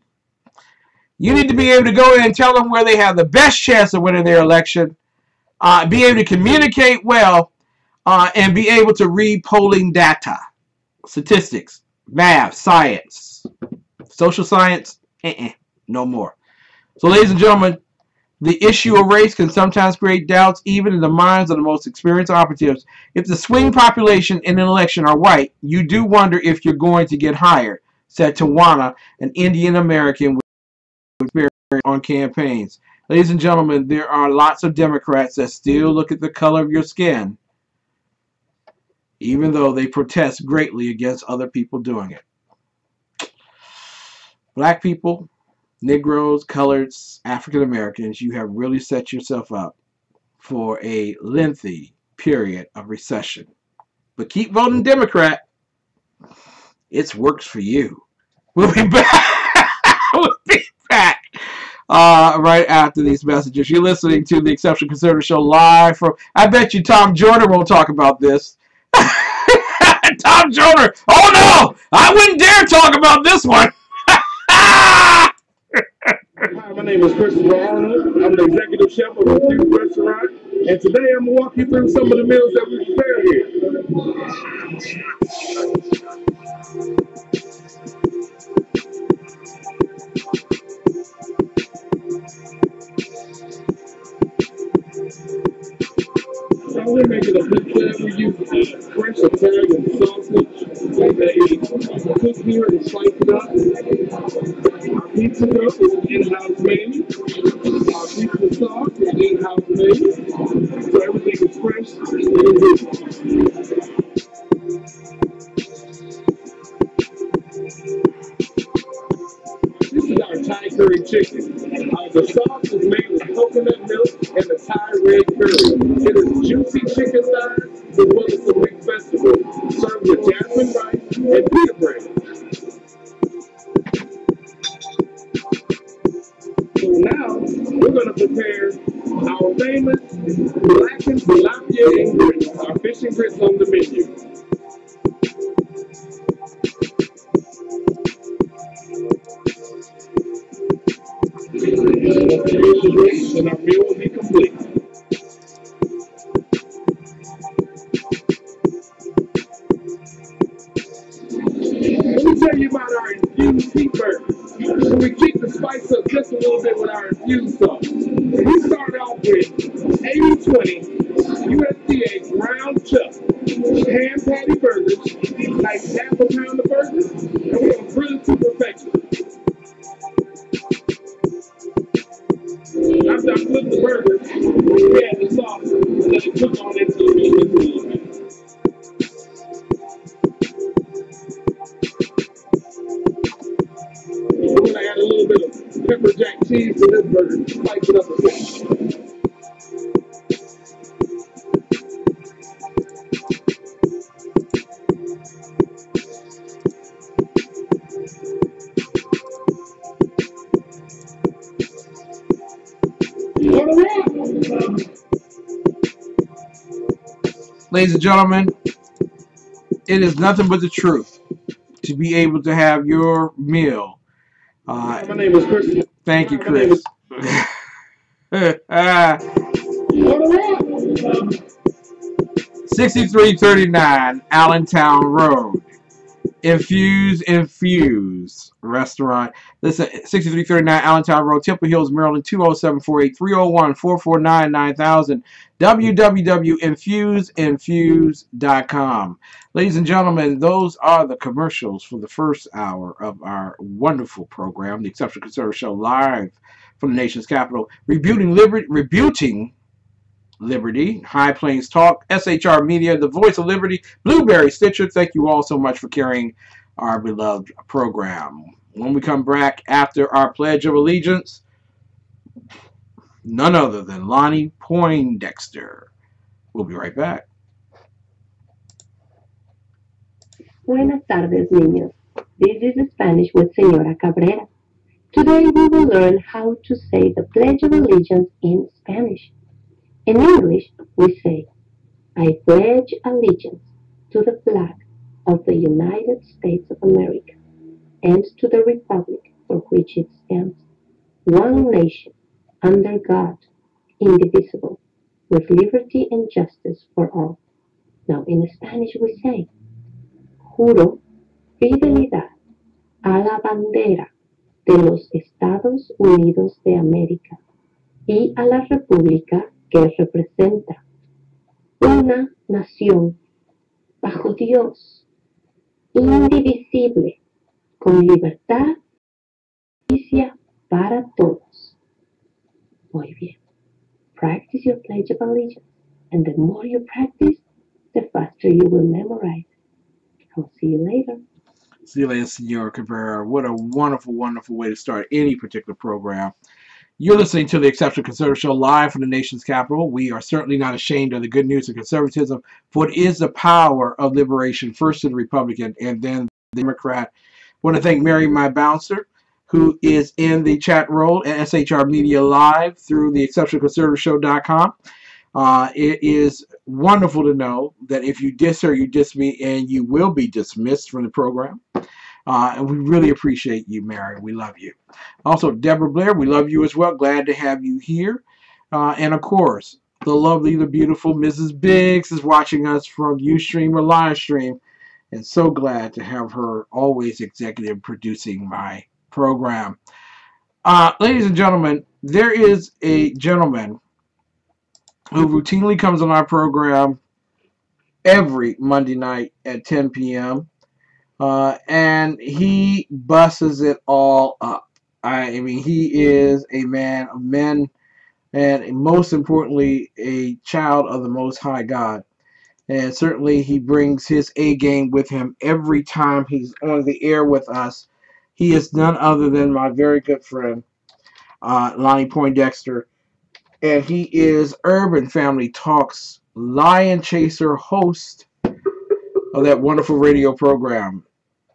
You need to be able to go in and tell them where they have the best chance of winning their election, be able to communicate well, and be able to read polling data, statistics, math, science, social science, no more. So, ladies and gentlemen, the issue of race can sometimes create doubts even in the minds of the most experienced operatives. If the swing population in an election are white, you do wonder if you're going to get hired, said Tawana, an Indian American with experience on campaigns. Ladies and gentlemen, there are lots of Democrats that still look at the color of your skin, even though they protest greatly against other people doing it. Black people, Negroes, coloreds, African Americans, you have really set yourself up for a lengthy period of recession. But keep voting Democrat. It works for you. We'll be back. We'll be back right after these messages. You're listening to the Exceptional Conservative Show live from, I bet you Tom Joyner won't talk about this. Tom Joyner, oh no, I wouldn't dare talk about this one. Hi, my name is Christopher Arnold. I'm the executive chef of a Fuse restaurant, and today I'm going to walk you through some of the meals that we prepare So we're making a pizza. We use French Italian sausage. They cook here and slice it up. Our pizza dough is an in-house made. Our pizza sauce is in-house made. So everything is fresh and good. This is our Thai curry chicken. The sauce is made with coconut milk and the Thai red curry. It is juicy chicken thighs as well as some mixed vegetables, served with jasmine rice and pita bread. So now we're going to prepare our famous blackened tilapia and grits, our fish and grits on the menu. And our meal will be complete. Let me tell you about our infused beef burger. So we keep the spice up just a little bit with our infused sauce. We start off with 80-20 USDA ground chuck ham patty burgers, like half a pound of burger. We had the sauce that it took on into the meat a little bit. We're going to add a little bit of pepper jack cheese to this burger. Spice it up a bit. Ladies and gentlemen, it is nothing but the truth to be able to have your meal. My name is Chris. Thank you, Chris. 6339 Allentown Road. Infuse Restaurant. Listen, 6339 Allentown Road, Temple Hills, Maryland, 20748 301 449 9000. www.infuse.com. Ladies and gentlemen, those are the commercials for the first hour of our wonderful program, the Exceptional Conservative Show, live from the nation's capital, rebuting Liberty, High Plains Talk, SHR Media, the Voice of Liberty, Blueberry Stitcher. Thank you all so much for carrying our beloved program. When we come back after our Pledge of Allegiance, none other than Lonnie Poindexter. We'll be right back. Buenas tardes, niños. This is Spanish with Señora Cabrera. Today we will learn how to say the Pledge of Allegiance in Spanish. In English, we say, I pledge allegiance to the flag of the United States of America and to the republic for which it stands, one nation, under God, indivisible, with liberty and justice for all. Now, in Spanish, we say, juro fidelidad a la bandera de los Estados Unidos de América y a la república que representa una nación bajo Dios, indivisible, con libertad y justicia para todos. Muy bien. Practice your Pledge of Allegiance, and the more you practice, the faster you will memorize. I'll see you later. See you later, Senora Cabrera. What a wonderful, wonderful way to start any particular program. You're listening to the Exceptional Conservative Show live from the nation's capital. We are certainly not ashamed of the good news of conservatism, for it is the power of liberation, first to the Republican and then the Democrat. I want to thank Mary, my bouncer, who is in the chat role at SHR Media Live through the ExceptionalConservativeshow.com. It is wonderful to know that if you diss her, you diss me, and you will be dismissed from the program. And we really appreciate you, Mary. We love you. Also, Deborah Blair, we love you as well. Glad to have you here. And, of course, the lovely, the beautiful Mrs. Biggs is watching us from Ustream or Livestream. And so glad to have her always executive producing my program. Ladies and gentlemen, there is a gentleman who routinely comes on our program every Monday night at 10 p.m. And he busses it all up. I mean, he is a man of men, and most importantly, a child of the Most High God. And certainly he brings his A game with him every time he's on the air with us. He is none other than my very good friend, Lonnie Poindexter. And he is Urban Family Talks LionChaser host of that wonderful radio program.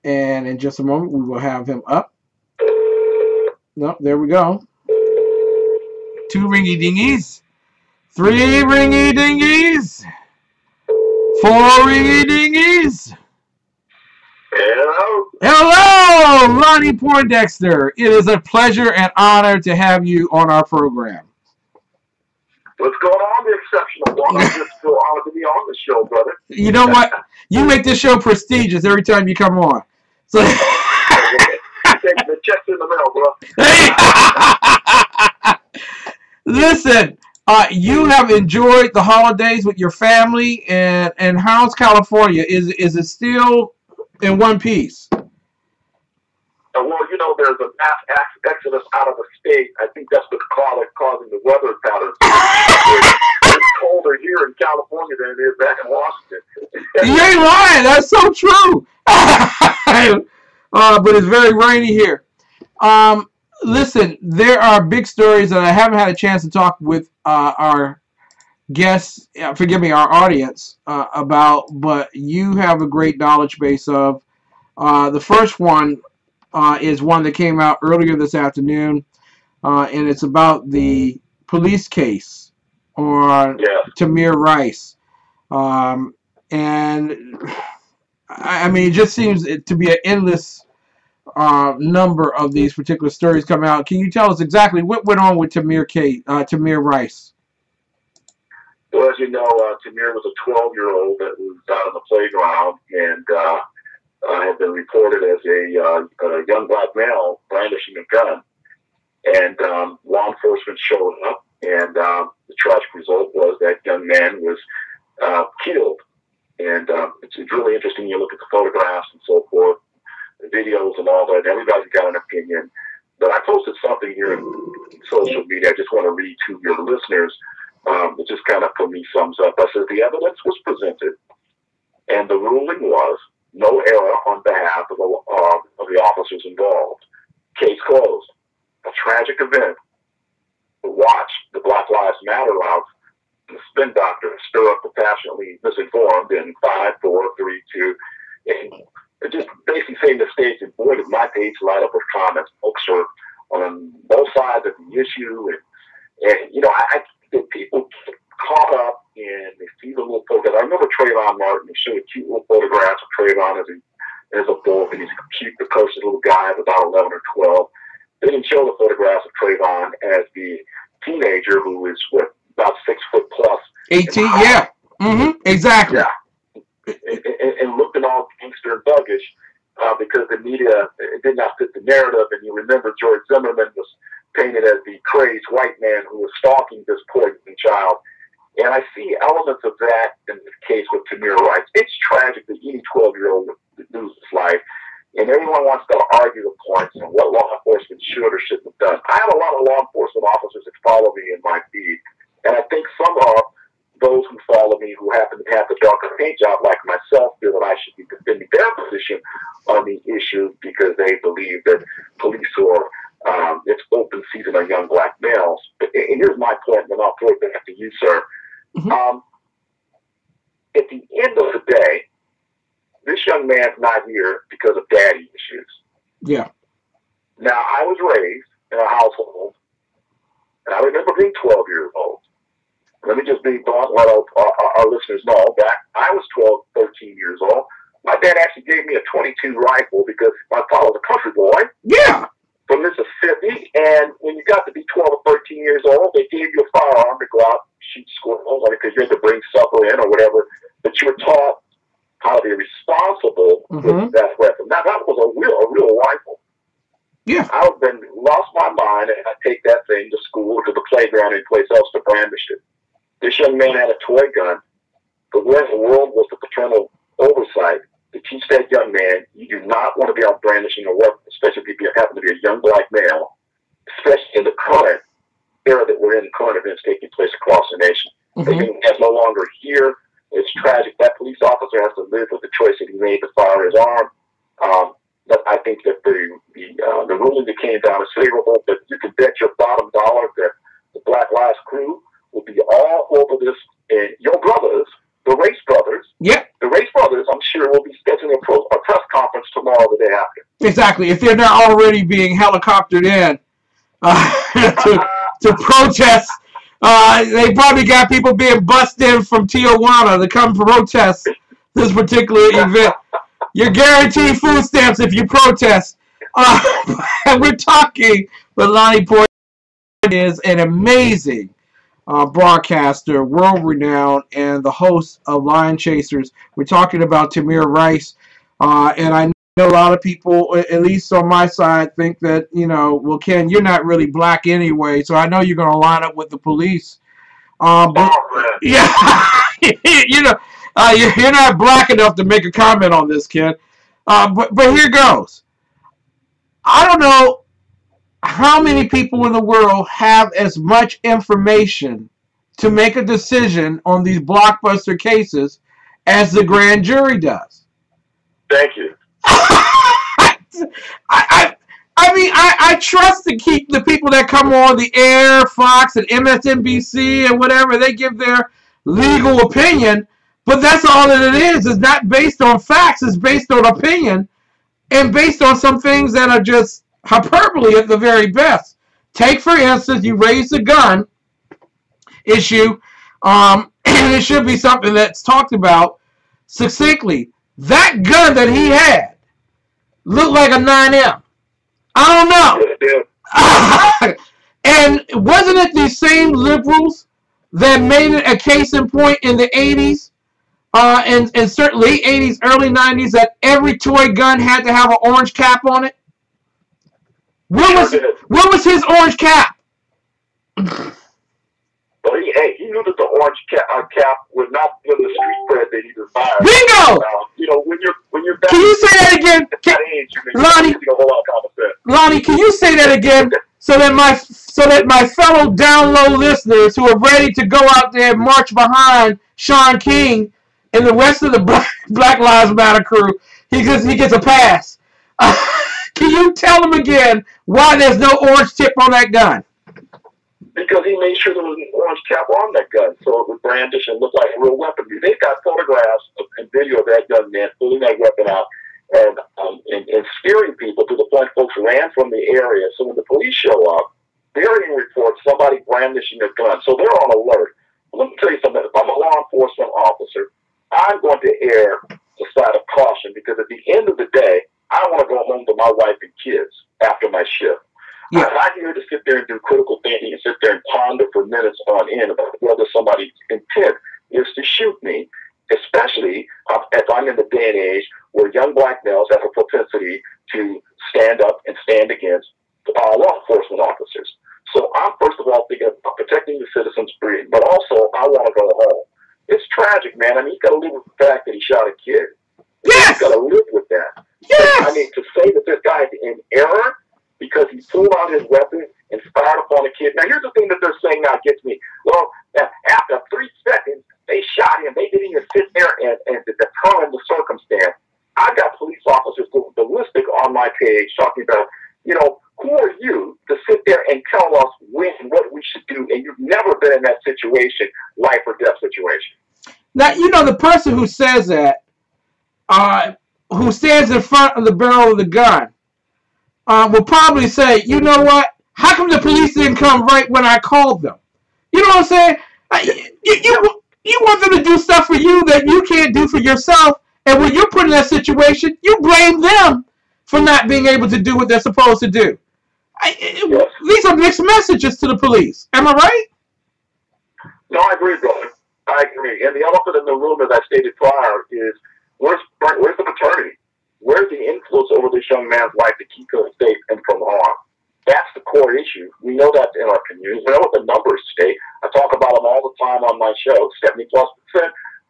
And in just a moment, we will have him up. No, there we go. 2 ringy dingies. 3 ringy dingies. 4 ringy dingies. Hello. Hello, Lonnie Poindexter. It is a pleasure and honor to have you on our program. What's going on, the exceptional one? I'm just so honored to be on the show, brother. You know what? You make this show prestigious every time you come on. So take the checks in the mail, bro. Listen, you have enjoyed the holidays with your family, and how's California? Is it still in one piece? Well, you know, there's a mass exodus out of the state. I think that's what's causing the weather patterns. than it is back in Washington. You ain't lying. That's so true. But it's very rainy here. Listen, there are big stories that I haven't had a chance to talk with our guests, forgive me, our audience about, but you have a great knowledge base of. The first one is one that came out earlier this afternoon, and it's about the police case on Tamir Rice. And I mean, it just seems to be an endless number of these particular stories coming out. Can you tell us exactly what went on with Tamir Rice? Well, as you know, Tamir was a 12-year-old that was out on the playground and had been reported as a young black male brandishing a gun. And law enforcement showed up, and the tragic result was that young man was killed. And it's really interesting. You look at the photographs and so forth, the videos and all that. Everybody's got an opinion. But I posted something here in social media. I just want to read to your listeners. It just kind of, for me, sums up. I said, the evidence was presented, and the ruling was no error on behalf of the officers involved. Case closed. A tragic event. Watch the Black Lives Matter out. The spin doctor stir up the passionately misinformed in 5, 4, 3, 2. And just basically saying the stage, and boy, did my page light up with comments. Folks are on both sides of the issue. And you know, I think people get caught up in, they see the little photographs. I remember Trayvon Martin, he showed cute little photographs of Trayvon as a boy, and he's cute, precocious little guy of about 11 or 12. They didn't show the photographs of Trayvon as the teenager who is, about 6 foot plus. 18, yeah. Exactly. Yeah. And looked all gangster and thuggish because the media did not fit the narrative. And you remember George Zimmerman was painted as the crazed white man who was stalking this poor child. And I see elements of that in this case with Tamir Rice. It's tragic that any 12-year-old would lose his life. And everyone wants to argue the points and what law enforcement should or shouldn't have done. I have a lot of law enforcement officers that follow me in my feed. And I think some of those who follow me who happen to have the darker paint job like myself feel that I should be defending their position on the issue because they believe that police are, it's open season on young black males. And here's my point, and I'll throw it back to you, sir. At the end of the day, this young man's not here because of daddy issues. Yeah. Now, I was raised in a household, and I remember being 12 years old. Let me just be blunt, let our listeners know that I was 12, 13 years old. My dad actually gave me a .22 rifle because my father was a country boy. Yeah. From Mississippi, and when you got to be 12 or 13 years old, they gave you a firearm to go out and shoot squirrels, because you had to bring supper in or whatever. But you were taught how to be responsible with that weapon. Now that was a real rifle. Yeah. I would then lost my mind, and I'd take that thing to school, to the playground, any place else to brandish it. This young man had a toy gun, but where in the world was the paternal oversight to teach that young man you do not want to be out brandishing a weapon, especially if you happen to be a young black male, especially in the current era that we're in, current events taking place across the nation. That's no longer here. It's tragic. That police officer has to live with the choice that he made to fire his arm. But I think that the ruling that came down is favorable, but you can bet your bottom dollar that the Black Lives crew will be all over this, and your brothers, the Race Brothers, the Race Brothers, I'm sure, will be scheduling a press conference tomorrow the day after. Exactly. If they're not already being helicoptered in to protest, they probably got people being bussed in from Tijuana to come protest this particular event. You're guaranteed food stamps if you protest. And we're talking, but Lonnie Poindexter is an amazing broadcaster, world-renowned, and the host of LionChasers. We're talking about Tamir Rice, and I know a lot of people, at least on my side, think that, well, Ken, you're not really black anyway, so I know you're going to line up with the police. But yeah, you're not black enough to make a comment on this, Ken. But here goes. I don't know how many people in the world have as much information to make a decision on these blockbuster cases as the grand jury does. Thank you. I trust the people that come on the air, Fox and MSNBC and whatever. They give their legal opinion, but that's all that it is. It's not based on facts. It's based on opinion and based on some things that are just hyperbole at the very best. Take, for instance, you raise the gun issue, and it should be something that's talked about succinctly. That gun that he had looked like a 9M. I don't know. And wasn't it these same liberals that made it a case in point in the 80s, and certainly late 80s, early 90s, that every toy gun had to have an orange cap on it? What was his orange cap? Well, he knew that the orange cap would not give the street cred that he desired. Bingo! You know, when you're back, can you say that again? Lonnie, can you say that again so that my fellow down low listeners who are ready to go out there and march behind Sean King and the rest of the Black Lives Matter crew, he gets a pass. Can you tell them again why there's no orange tip on that gun? Because he made sure there was an orange cap on that gun, so it would brandish and look like a real weapon. They've got photographs and video of that gun man pulling that weapon out and scaring people to the point folks ran from the area. So when the police show up, they're in reports somebody brandishing a gun. So they're on alert. Let me tell you something. If I'm a law enforcement officer, I'm going to err the side of caution because at the end of the day, I want to go home to my wife and kids after my shift. Yeah. I'm not here to sit there and do critical thinking and sit there and ponder for minutes on end about whether somebody's intent is to shoot me, especially if I'm in the day and age where young black males have a propensity to stand up and stand against law enforcement officers. So I'm first of all thinking about protecting the citizens' breathing, but also I want to go home. It's tragic, man. I mean, he's got to live with the fact that he shot a kid. Yes! He's got to live with that. Yes! I mean, to say that this guy's in error because he pulled out his weapon and fired upon a kid. Now, here's the thing that they're saying now gets me. Well, after 3 seconds, they shot him. They didn't even sit there and determine the circumstance. I've got police officers going ballistic on my page talking about, you know, who are you to sit there and tell us when and what we should do? And you've never been in that situation, life or death situation. Now, you know, the person who says that, who stands in front of the barrel of the gun, will probably say, you know what? How come the police didn't come right when I called them? You know what I'm saying? You want them to do stuff for you that you can't do for yourself, and when you're put in that situation, you blame them for not being able to do what they're supposed to do. These are mixed messages to the police. Am I right? No, I agree, brother. I agree. And the elephant in the room, as I stated prior, is where's the paternity? Where's the influence over this young man's life to keep him safe and from harm? That's the core issue. We know that in our community. We know what the numbers state. I talk about them all the time on my show. 70+%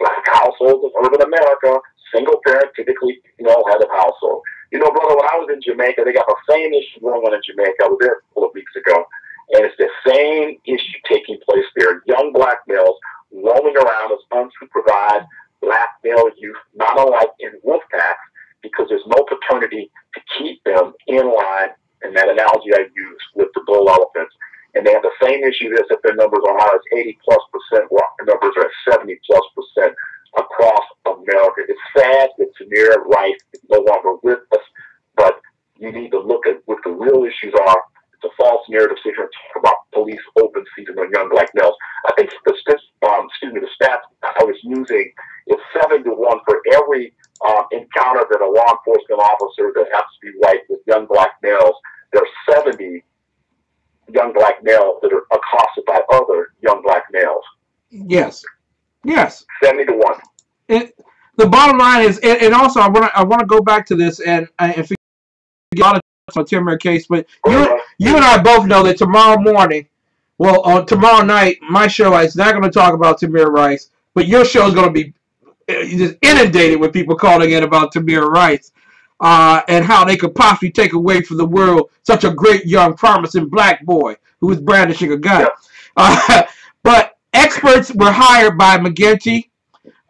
black households in urban America, single parent, typically, head of household. You know, brother, when I was in Jamaica, they got the same issue going on in Jamaica. I was there a couple of weeks ago, and it's the same issue taking place there. Young black males roaming around as unsupervised black male youth, not unlike in wolf packs, because there's no paternity to keep them in line. And that analogy I use with the bull elephants. And they have the same issue as if their numbers are high as 80+%, while their numbers are at 70+% across America. It's sad that Tamir Rice is no longer with us, but you need to look at what the real issues are. It's a false narrative sitting here talking about police open season on young black males. I think the stats I was using is 7-to-1 for every encounter that a law enforcement officer that has to be white with young black males. There are 70 young black males that are accosted by other young black males. Yes. 70-to-1. The bottom line is, and also I want to go back to this and if we get a lot of on the Tamir case, but you and I both know that tomorrow morning, tomorrow night, my show is not going to talk about Tamir Rice, but your show is going to be just inundated with people calling in about Tamir Rice and how they could possibly take away from the world such a great young promising black boy who was brandishing a gun. But Experts were hired by McGinty,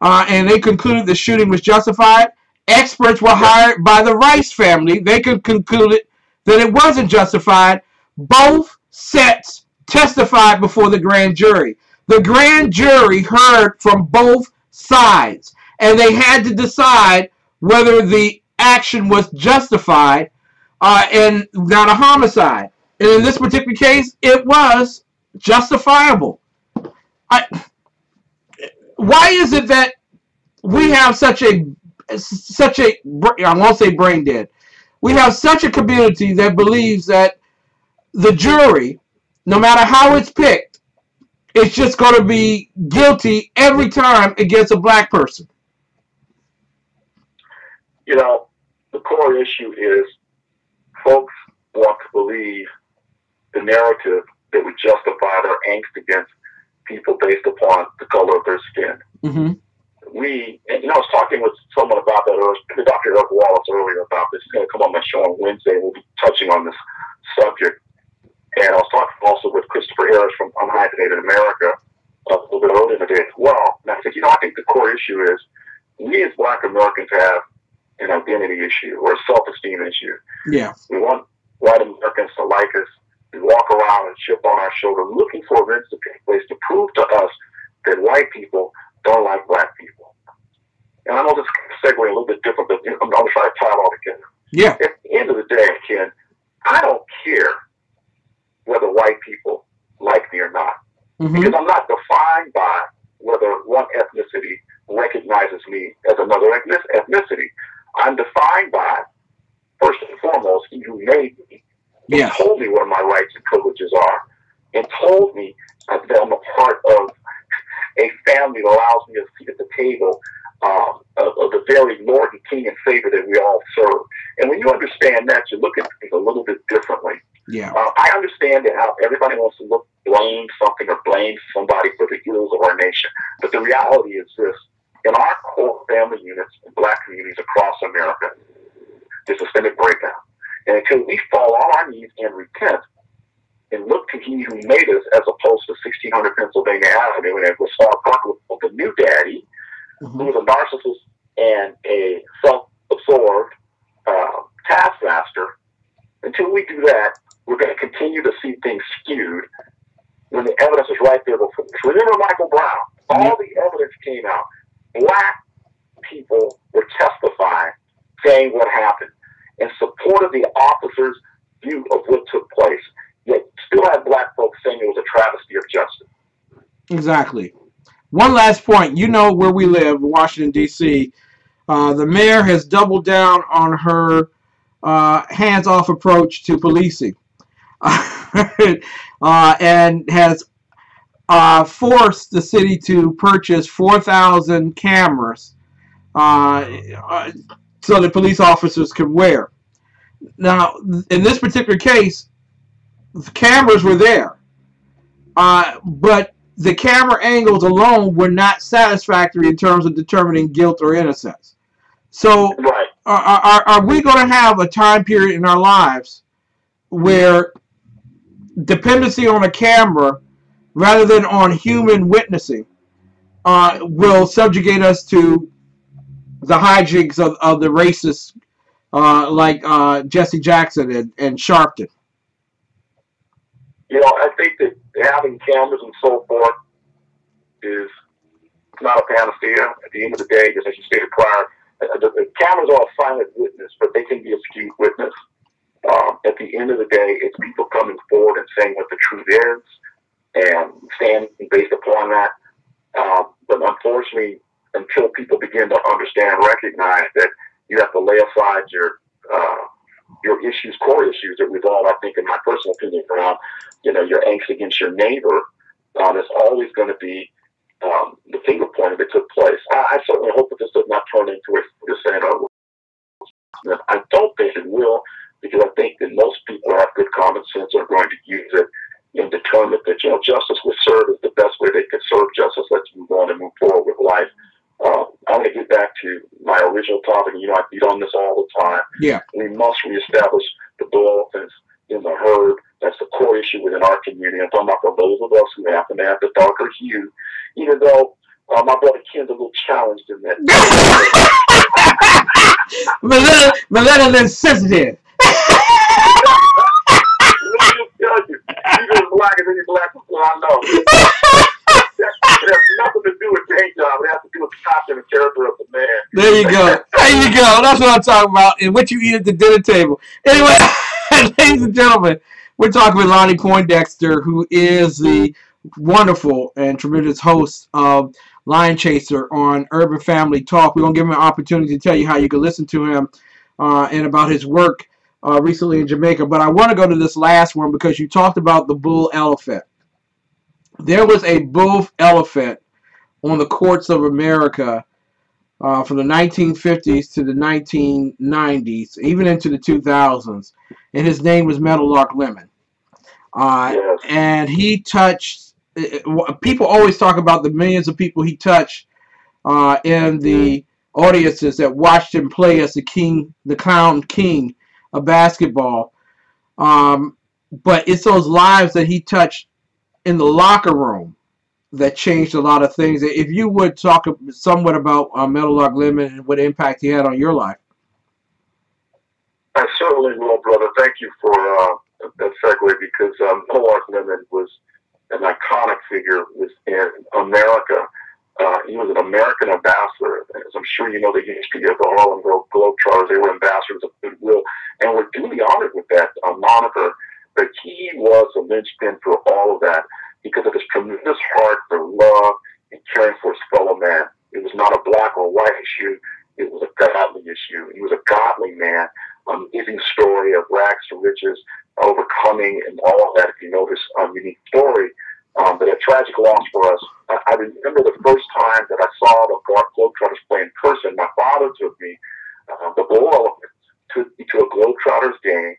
and they concluded the shooting was justified. Experts were hired by the Rice family. They concluded that it wasn't justified. Both sets testified before the grand jury. The grand jury heard from both sides, and they had to decide whether the action was justified and not a homicide. And in this particular case, it was justifiable. Why is it that we have such a I won't say brain dead. We have such a community that believes that the jury, no matter how it's picked, it's just going to be guilty every time against a black person? You know, the core issue is folks want to believe the narrative that we justify their angst against people based upon the color of their skin. Mm-hmm. And I was talking with someone about that earlier, Dr. Eric Wallace earlier about this. He's going to come on my show on Wednesday. We'll be touching on this subject. And I was talking also with Christopher Harris from Unhyphenated Native America a little bit earlier in the day as well. And I said, I think the core issue is we as Black Americans have an identity issue or a self-esteem issue. Yeah. We want white Americans to like us. We walk around and chip on our shoulder looking for events to take place to prove to us that white people don't like black people. And I know this is segue a little bit different, but I'm going to try to tie it all together. Yeah. At the end of the day, Ken, I don't care whether white people like me or not. Mm-hmm. Because I'm not defined by whether one ethnicity recognizes me as another ethnicity. I'm defined by, first and foremost, he who made me. He told me what my rights and privileges are, and told me that I'm a part of a family that allows me a seat at the table of the very Lord and King and Savior that we all serve. And when you understand that, you look at things a little bit differently. Yeah. I understand that how everybody wants to blame something or blame somebody for the ills of our nation. But the reality is this. In our core family units in black communities across America, there's a systemic breakdown. And until we fall on our knees and repent and look to he who made us as opposed to 1600 Pennsylvania Avenue and Gustav Parker with the new daddy, who was a narcissist and a self-absorbed taskmaster, until we do that, we're going to continue to see things skewed when the evidence is right there before us. Remember Michael Brown? All the evidence came out. Black people were testifying, saying what happened, in support of the officers' view of what took place. Yet still had black folks saying it was a travesty of justice. Exactly. One last point. You know where we live, Washington, D.C. The mayor has doubled down on her hands-off approach to policing and has forced the city to purchase 4,000 cameras so that police officers could wear. Now, in this particular case, the cameras were there, but the camera angles alone were not satisfactory in terms of determining guilt or innocence. So, are we going to have a time period in our lives where dependency on a camera rather than on human witnessing will subjugate us to the hijinks of the racists like Jesse Jackson and Sharpton? You know, I think that having cameras and so forth is not a panacea. At the end of the day, just as you stated prior, the cameras are a silent witness, but they can be a skewed witness. At the end of the day, it's people coming forward and saying what the truth is and standing based upon that. But unfortunately, until people begin to understand and recognize that you have to lay aside your issues, core issues that we've all, I think, in my personal opinion, around, your angst against your neighbor, is always going to be the finger pointing that took place. I certainly hope that this does not turn into a dissent. I don't think it will, because I think that most people who have good common sense are going to use it and determine that justice will serve as the best way they could serve justice. Let's move on and move forward with life. I'm going to get back to my original topic. I beat on this all the time. Yeah. We must reestablish the blue elephants in the herd. That's the core issue within our community. I'm talking about for those of us who happen to have the darker hue though, my brother Ken's a little challenged in that. Millennial insensitive. He's black and then he's black before I know. It has nothing to do with paint job. It has to do with the content and character of the man. There you go. There you go. That's what I'm talking about. And what you eat at the dinner table. Anyway, ladies and gentlemen, we're talking with Lonnie Poindexter, who is the wonderful and tremendous host of Lion Chaser on Urban Family Talk. We're going to give him an opportunity to tell you how you can listen to him and about his work recently in Jamaica. But I want to go to this last one because you talked about the bull elephant. There was a bull elephant on the courts of America from the 1950s to the 1990s, even into the 2000s, and his name was Meadowlark Lemon. Yes. And he touched, people always talk about the millions of people he touched in the audiences that watched him play as the king, the clown king of basketball. But it's those lives that he touched in the locker room that changed a lot of things. If you would talk somewhat about Meadowlark Lemon and what impact he had on your life. I certainly will, brother. Thank you for that segue, because Meadowlark Lemon was an iconic figure within America. He was an American ambassador. As I'm sure you know the history of the Harlem Globetrotters. They were ambassadors of goodwill, and we're duly honored with that moniker. But he was a linchpin for all of that because of his tremendous heart for love and caring for his fellow man. It was not a black or white issue. It was a godly issue. He was a godly man. Amazing story of rags to riches, overcoming, and all of that, if you know this unique story. But a tragic loss for us. I remember the first time that I saw the Globetrotters play in person. My father took me, the Bull Elephant, took me to a Globetrotters game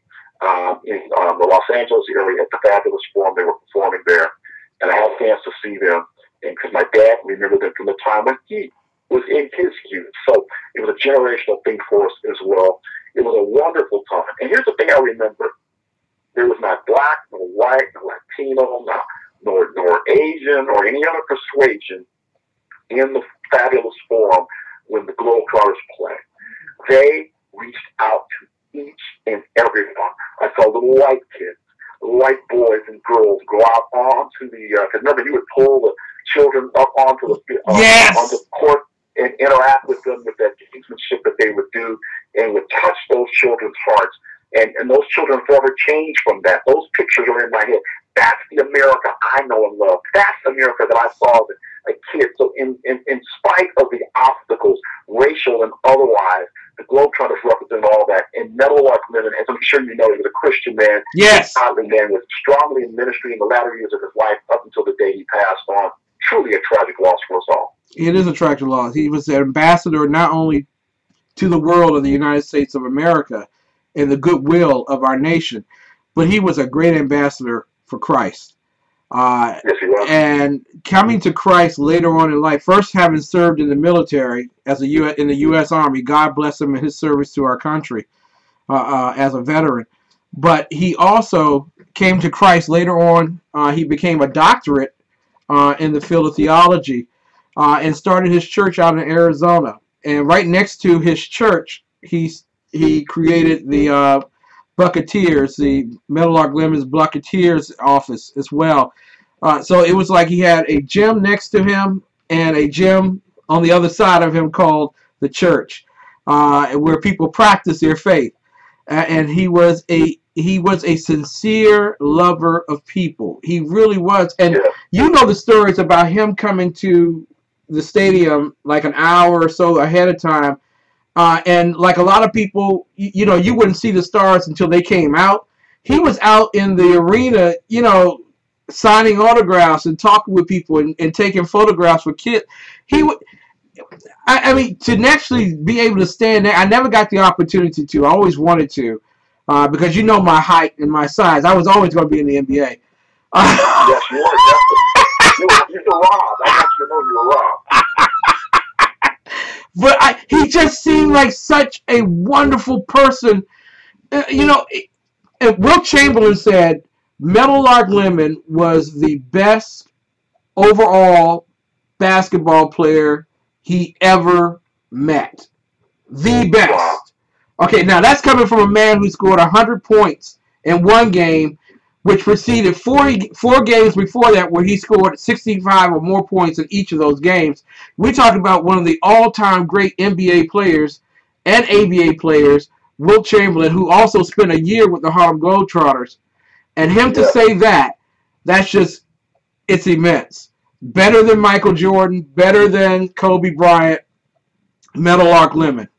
in the Los Angeles area at the Fabulous Forum. They were performing there, and I had a chance to see them. And because my dad remembered them from the time when he was in his youth. So it was a generational thing for us as well. It was a wonderful time. And here's the thing I remember. There was not black, nor white, nor Latino, nor Asian, or any other persuasion in the Fabulous Forum when the Globetrotters played. They reached out to each and everyone. I saw little white kids, little white boys and girls go out onto the, because remember, you would pull the children up onto the, on the court and interact with them with that gamesmanship that they would do, and would touch those children's hearts. And those children forever changed from that. Those pictures are in my head. That's the America I know and love. That's the America that I saw as a kid. So in spite of the obstacles, racial and otherwise, the Globetrotters represent all that. And Meadowlark Lemon, as I'm sure you know, he was a Christian man. Yes. A godly man, was strongly in ministry in the latter years of his life up until the day he passed on. Truly a tragic loss for us all. It is a tragic loss. He was an ambassador not only to the world of the United States of America and the goodwill of our nation, but he was a great ambassador for Christ. Yes, he was. And coming to Christ later on in life, first having served in the military as in the U.S. Army, God bless him in his service to our country as a veteran. But he also came to Christ later on. He became a doctorate in the field of theology and started his church out in Arizona. And right next to his church, he created the Bucketeers, the Meadowlark Lemon's Bucketeers office as well. So it was like he had a gym next to him and a gym on the other side of him called the church, where people practice their faith. And he was a sincere lover of people. He really was. And you know the stories about him coming to the stadium like an hour or so ahead of time. And like a lot of people, you know, you wouldn't see the stars until they came out. He was out in the arena, you know, signing autographs and talking with people and taking photographs with kids. He would, I mean, to actually be able to stand there, I never got the opportunity to. I always wanted to, because you know my height and my size. I was always going to be in the NBA. Yes, you were. You're Rob. I want you to know you're Rob. But he just seemed like such a wonderful person. You know, Will Chamberlain said Meadowlark Lemon was the best overall basketball player he ever met. The best. Okay, now that's coming from a man who scored 100 points in one game, which preceded four games before that where he scored 65 or more points in each of those games. We talked about one of the all-time great NBA players and ABA players, Wilt Chamberlain, who also spent a year with the Harlem Globetrotters. And him to say that's just, it's immense. Better than Michael Jordan, better than Kobe Bryant, Meadowlark Lemon.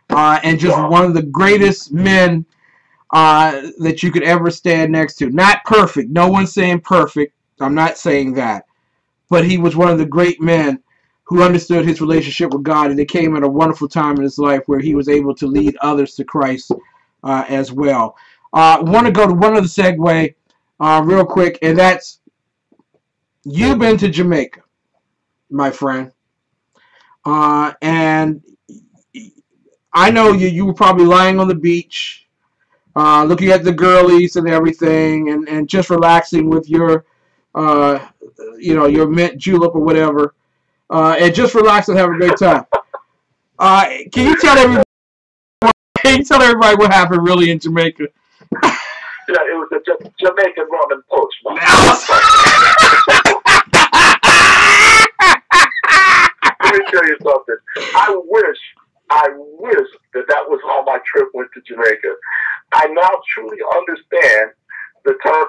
And just one of the greatest men that you could ever stand next to. Not perfect. No one's saying perfect. I'm not saying that. But he was one of the great men who understood his relationship with God, and it came at a wonderful time in his life where he was able to lead others to Christ as well. I want to go to one other segue real quick, and that's, you've been to Jamaica, my friend. And I know you were probably lying on the beach, looking at the girlies and everything, and just relaxing with your, your mint julep or whatever, and just relax and have a great time. Can you tell everybody? Can you tell everybody what happened really in Jamaica? Yeah, it was a Jamaican rum and poach. Let me tell you something. I wish that was how my trip went to Jamaica. I now truly understand the term,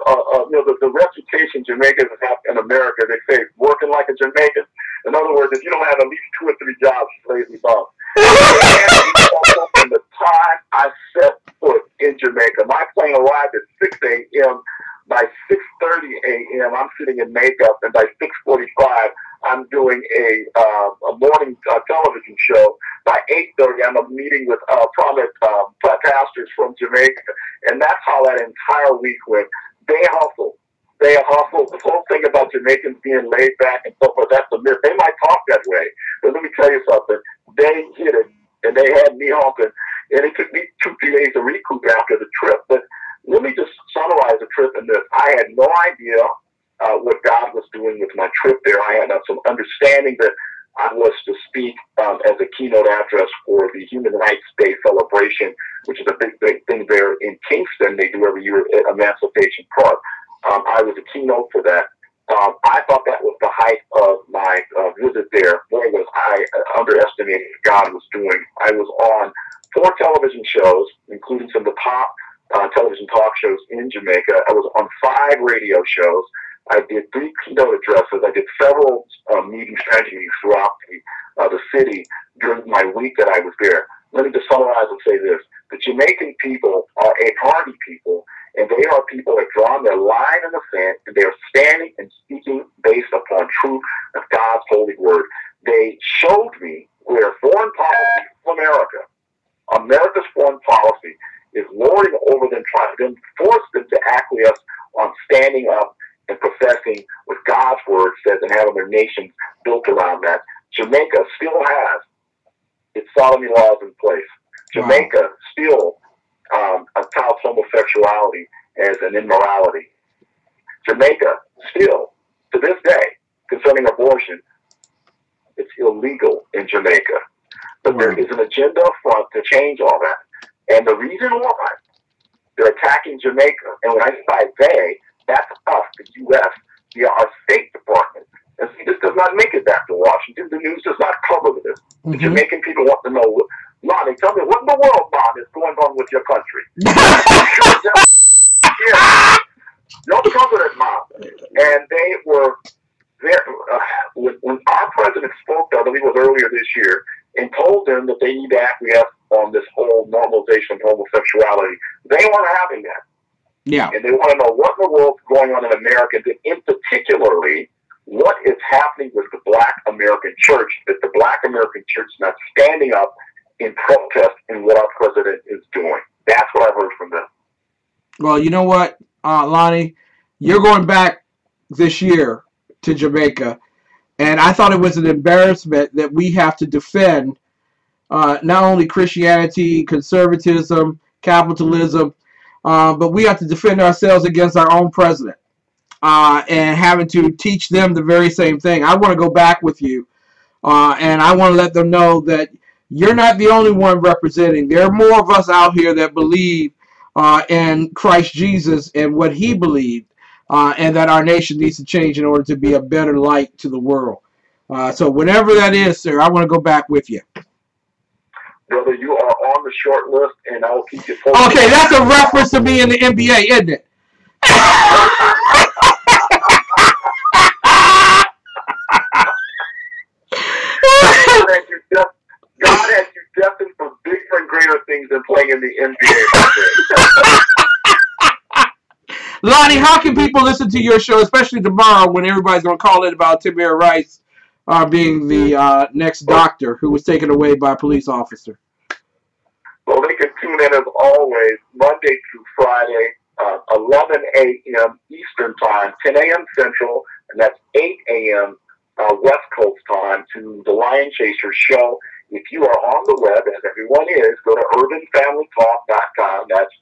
the reputation Jamaicans have in America. They say working like a Jamaican. In other words, if you don't have at least 2 or 3 jobs, you lazy bum. From the time I set foot in Jamaica, my plane arrived at 6 a.m. By 6:30 a.m., I'm sitting in makeup, and by 6:45, I'm doing a morning television show. By 8:30, I'm a meeting with prominent pastors from Jamaica, and that's how that entire week went. They hustle. The whole thing about Jamaicans being laid back and so forth, that's a myth. They might talk that way, but let me tell you something. They hit it, and they had me humping, and it took me 2-3 days to recoup after the trip. But let me just summarize the trip in this. I had no idea what God was doing with my trip there. I had some understanding that I was to speak as a keynote address for the Human Rights Day celebration, which is a big thing there in Kingston. They do every year at Emancipation Park. I was a keynote for that. I thought that was the height of my visit there. Boy, was I underestimating what God was doing. I was on 4 television shows, including some of the top television talk shows in Jamaica. I was on 5 radio shows. I did 3 keynote addresses. I did several strategy meetings throughout the city during my week that I was there. Let me just summarize and say this. The Jamaican people are a hardy people, and they are people that draw their line in the sand, and they are standing and speaking based upon truth of God's holy word. They showed me where foreign policy from America's foreign policy is lording over them, trying to force them to acquiesce on standing up and professing what God's word says and having their nations built around that. Jamaica still has its sodomy laws in place. Jamaica still touts homosexuality as an immorality. Jamaica still, to this day, concerning abortion, it's illegal in Jamaica. But there is an agenda up front to change all that. And the reason why they're attacking Jamaica, and when I say they, that's us, the U.S., via our State Department. And see, this does not make it back to Washington. The news does not cover this. The Jamaican people want to know, Lonnie, tell me, what in the world, Mom, is going on with your country? No cover it, Mom. And they were there. When our president spoke, I believe it was earlier this year, and told them that they need to acquiesce on this whole normalization of homosexuality, they weren't having that. Yeah. And they want to know what in the world's going on in America, and in particularly, what is happening with the Black American church, that the Black American church is not standing up in protest in what our president is doing. That's what I've heard from them. Well, you know what, Lonnie? You're going back this year to Jamaica, and I thought it was an embarrassment that we have to defend not only Christianity, conservatism, capitalism, but we have to defend ourselves against our own president. and having to teach them the very same thing. I want to go back with you, and I want to let them know that you're not the only one representing. There are more of us out here that believe in Christ Jesus and what he believed, and that our nation needs to change in order to be a better light to the world. So whenever that is, sir, I want to go back with you. Brother, you are on the short list, and I will keep you posted. Okay, that's a reference to me in the NBA, isn't it? God has you destined for bigger and greater things than playing in the NBA. Lonnie, how can people listen to your show, especially tomorrow when everybody's going to call in about Tamir Rice being the next doctor who was taken away by a police officer? Well, they can tune in as always, Monday through Friday, 11 a.m. Eastern Time, 10 a.m. Central, and that's 8 a.m. West Coast time to the Lion Chaser show. If you are on the web, as everyone is, go to urbanfamilytalk.com. That's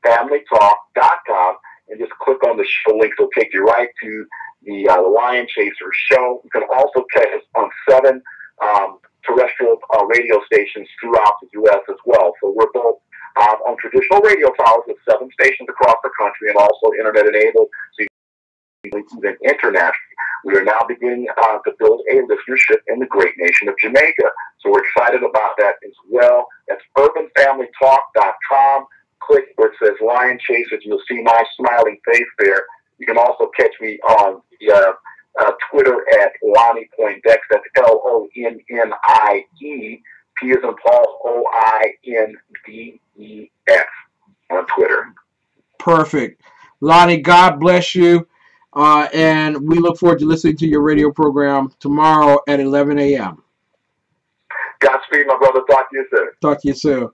urbanfamilytalk.com, and just click on the show link. It'll take you right to the Lion Chaser show. You can also catch us on 7 terrestrial radio stations throughout the U.S. as well. So we're both on traditional radio towers with 7 stations across the country and also internet enabled. So you can even internationally. We are now beginning to build a listenership in the great nation of Jamaica. So we're excited about that as well. That's urbanfamilytalk.com. Click where it says Lion Chasers. You'll see my smiling face there. You can also catch me on the Twitter at Lonnie Poindexter. That's Lonnie. P as in Paul, OINDES on Twitter. Perfect. Lonnie, God bless you. And we look forward to listening to your radio program tomorrow at 11 a.m. Godspeed, my brother. Talk to you soon. Talk to you soon.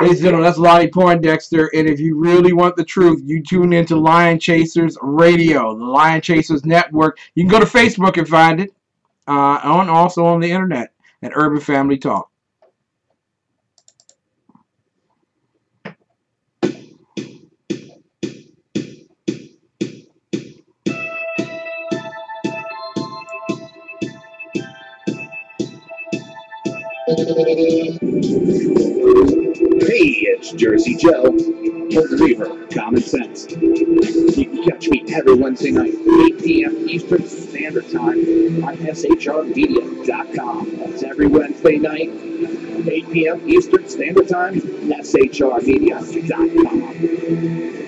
Ladies and gentlemen, that's Lonnie Poindexter. And if you really want the truth, you tune into Lion Chasers Radio, the Lion Chasers Network. You can go to Facebook and find it, also on the internet at Urban Family Talk. Hey, it's Jersey Joe, believer, common sense. You can catch me every Wednesday night, 8 p.m. Eastern Standard Time on SHRmedia.com. That's every Wednesday night, 8 p.m. Eastern Standard Time, SHRmedia.com.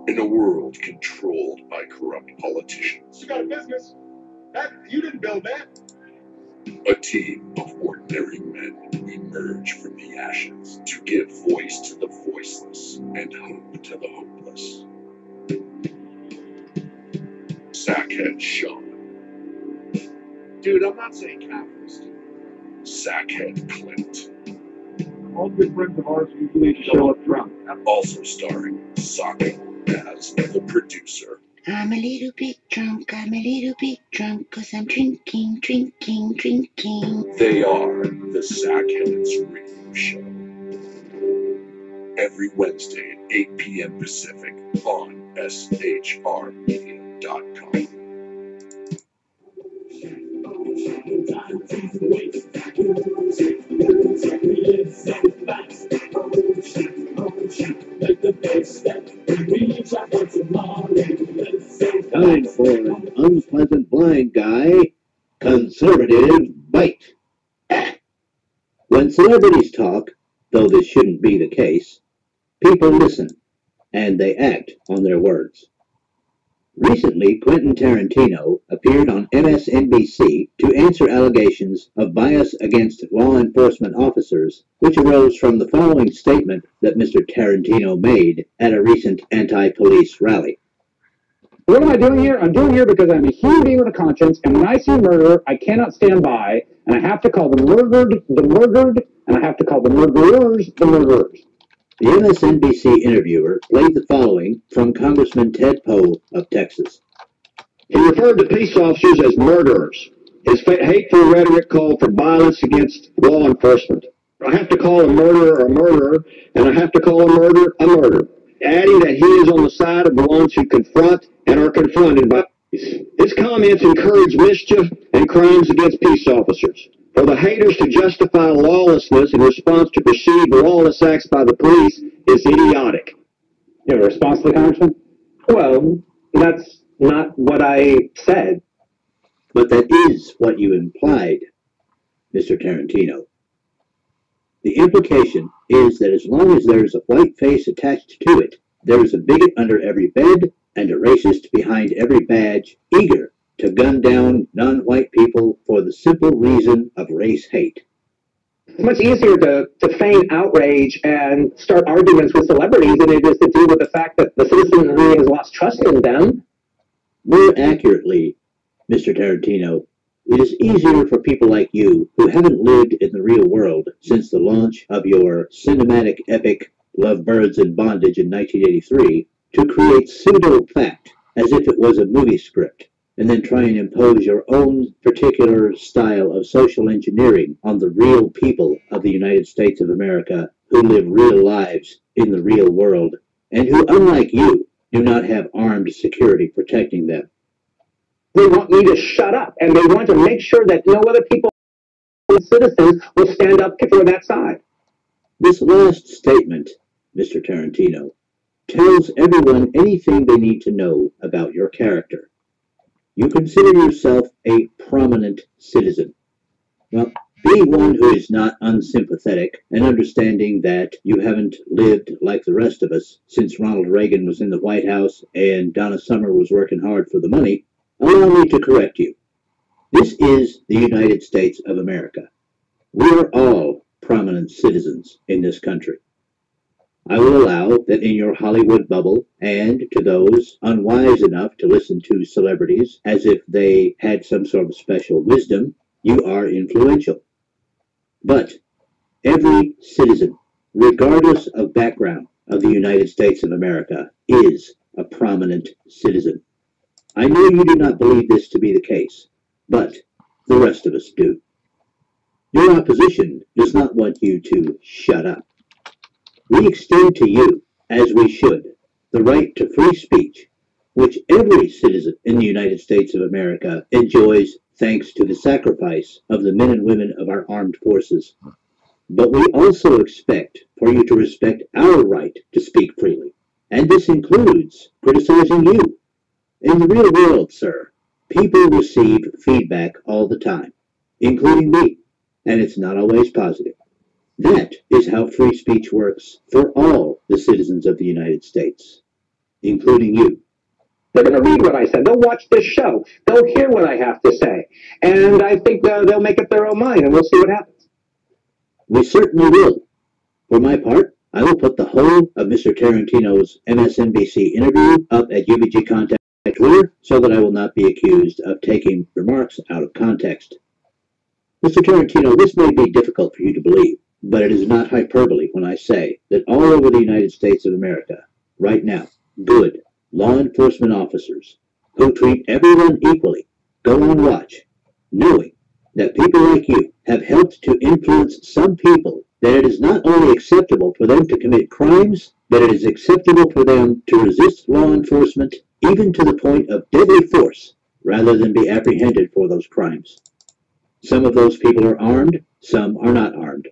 In a world controlled by corrupt politicians, You got a business. You didn't build that. a team of ordinary men emerge from the ashes to give voice to the voiceless and hope to the hopeless. Sackhead Sean. Dude, I'm not saying capitalist. Sackhead Clint. All good friends of ours usually show up drunk. Also starring Socko as the producer. I'm a little bit drunk, 'cause I'm drinking. They are the Sackheads Radio Show. Every Wednesday at 8 p.m. Pacific on SHRmedia.com. Time for an unpleasant blind guy, conservative bite. When celebrities talk, though this shouldn't be the case, people listen, and they act on their words. Recently, Quentin Tarantino appeared on MSNBC to answer allegations of bias against law enforcement officers, which arose from the following statement that Mr. Tarantino made at a recent anti-police rally. What am I doing here? I'm doing here because I'm a human being with a conscience, and when I see murder, I cannot stand by, and I have to call the murdered, and I have to call the murderers, the murderers. The MSNBC interviewer played the following from Congressman Ted Poe of Texas. He referred to police officers as murderers. His hateful rhetoric called for violence against law enforcement. I have to call a murderer a murderer, and I have to call a murder a murder, adding that he is on the side of the ones who confront and are confronted by police. His comments encourage mischief and crimes against peace officers. For the haters to justify lawlessness in response to perceived lawless acts by the police is idiotic. You have a response to the congressman? Well, that's not what I said. But that is what you implied, Mr. Tarantino. The implication is that as long as there is a white face attached to it, there is a bigot under every bed and a racist behind every badge, eager to gun down non-white people for the simple reason of race hate. It's much easier to feign outrage and start arguments with celebrities than it is to deal with the fact that the citizenry has lost trust in them. More accurately, Mr. Tarantino, it is easier for people like you, who haven't lived in the real world since the launch of your cinematic epic Lovebirds in Bondage in 1983, to create pseudo-fact as if it was a movie script, and then try and impose your own particular style of social engineering on the real people of the United States of America who live real lives in the real world, and who, unlike you, do not have armed security protecting them. They want me to shut up, and they want to make sure that no other people, citizens, will stand up for that side. This last statement, Mr. Tarantino, tells everyone anything they need to know about your character. You consider yourself a prominent citizen. Well, be one who is not unsympathetic and understanding that you haven't lived like the rest of us since Ronald Reagan was in the White House and Donna Summer was working hard for the money. Allow me to correct you. This is the United States of America. We are all prominent citizens in this country. I will allow that in your Hollywood bubble, and to those unwise enough to listen to celebrities as if they had some sort of special wisdom, you are influential. But every citizen, regardless of background of the United States of America, is a prominent citizen. I know you do not believe this to be the case, but the rest of us do. Your opposition does not want you to shut up. We extend to you, as we should, the right to free speech, which every citizen in the United States of America enjoys thanks to the sacrifice of the men and women of our armed forces. But we also expect for you to respect our right to speak freely, and this includes criticizing you. In the real world, sir, people receive feedback all the time, including me, and it's not always positive. That is how free speech works for all the citizens of the United States, including you. They're going to read what I said. They'll watch this show. They'll hear what I have to say. And I think they'll make up their own mind, and we'll see what happens. We certainly will. For my part, I will put the whole of Mr. Tarantino's MSNBC interview up at UBG Contact Twitter so that I will not be accused of taking remarks out of context. Mr. Tarantino, this may be difficult for you to believe, but it is not hyperbole when I say that all over the United States of America, right now, good law enforcement officers who treat everyone equally go on watch, knowing that people like you have helped to influence some people that it is not only acceptable for them to commit crimes, but it is acceptable for them to resist law enforcement even to the point of deadly force rather than be apprehended for those crimes. Some of those people are armed, some are not armed.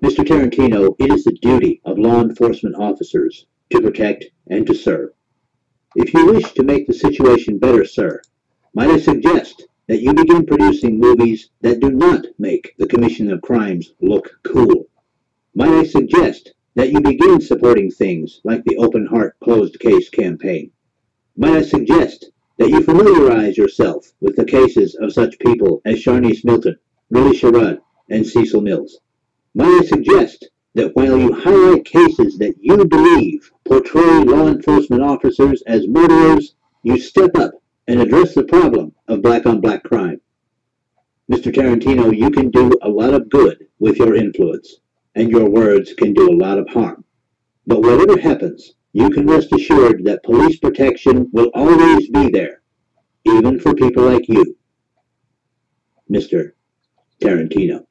Mr. Tarantino, it is the duty of law enforcement officers to protect and to serve. If you wish to make the situation better, sir, might I suggest that you begin producing movies that do not make the commission of crimes look cool. Might I suggest that you begin supporting things like the Open Heart Closed Case campaign. Might I suggest that you familiarize yourself with the cases of such people as Sharnice Milton, Willie Sherrod, and Cecil Mills. Might I suggest that while you highlight cases that you believe portray law enforcement officers as murderers, you step up and address the problem of black-on-black crime. Mr. Tarantino, you can do a lot of good with your influence, and your words can do a lot of harm. But whatever happens, you can rest assured that police protection will always be there, even for people like you. Mr. Tarantino.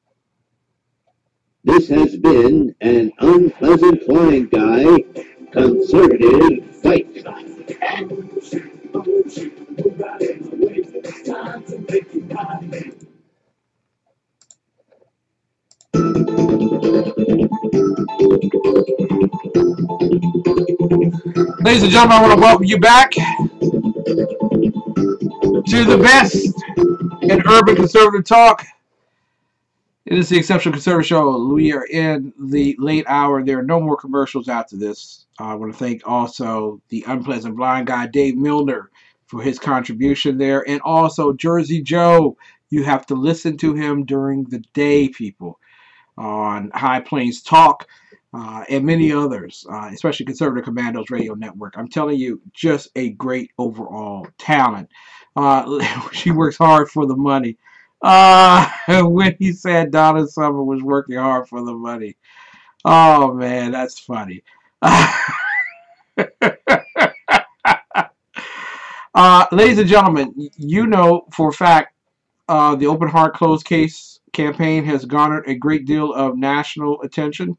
This has been an Unpleasant Flying Guy conservative fight. Ladies and gentlemen, I want to welcome you back to the best in urban conservative talk. It is the Exceptional Conservative Show. We are in the late hour. There are no more commercials after this. I want to thank also the Unpleasant Blind Guy, Dave Milner, for his contribution there. And also Jersey Joe. You have to listen to him during the day, people, on High Plains Talk and many others, especially Conservative Commandos Radio Network. I'm telling you, just a great overall talent. She works hard for the money. When he said Donna Summer was working hard for the money. Oh, man, that's funny. Ladies and gentlemen, you know for a fact the Open Heart Closed Case campaign has garnered a great deal of national attention.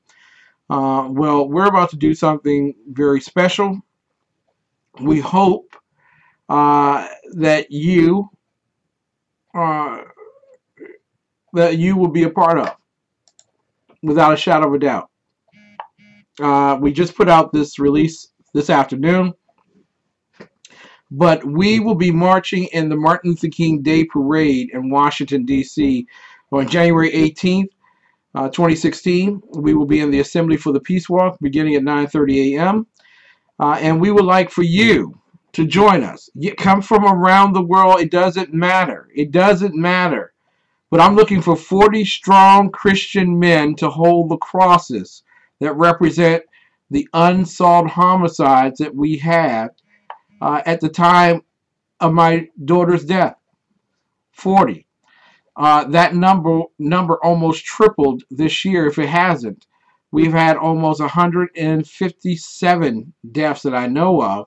Well, we're about to do something very special. We hope that you will be a part of, without a shadow of a doubt. We just put out this release this afternoon, but we will be marching in the Martin Luther King Day Parade in Washington, D.C. on January 18th, 2016. We will be in the Assembly for the Peace Walk beginning at 9:30 a.m. And we would like for you to join us. You come from around the world. It doesn't matter. It doesn't matter. But I'm looking for 40 strong Christian men to hold the crosses that represent the unsolved homicides that we had at the time of my daughter's death. 40. That number almost tripled this year if it hasn't. We've had almost 157 deaths that I know of.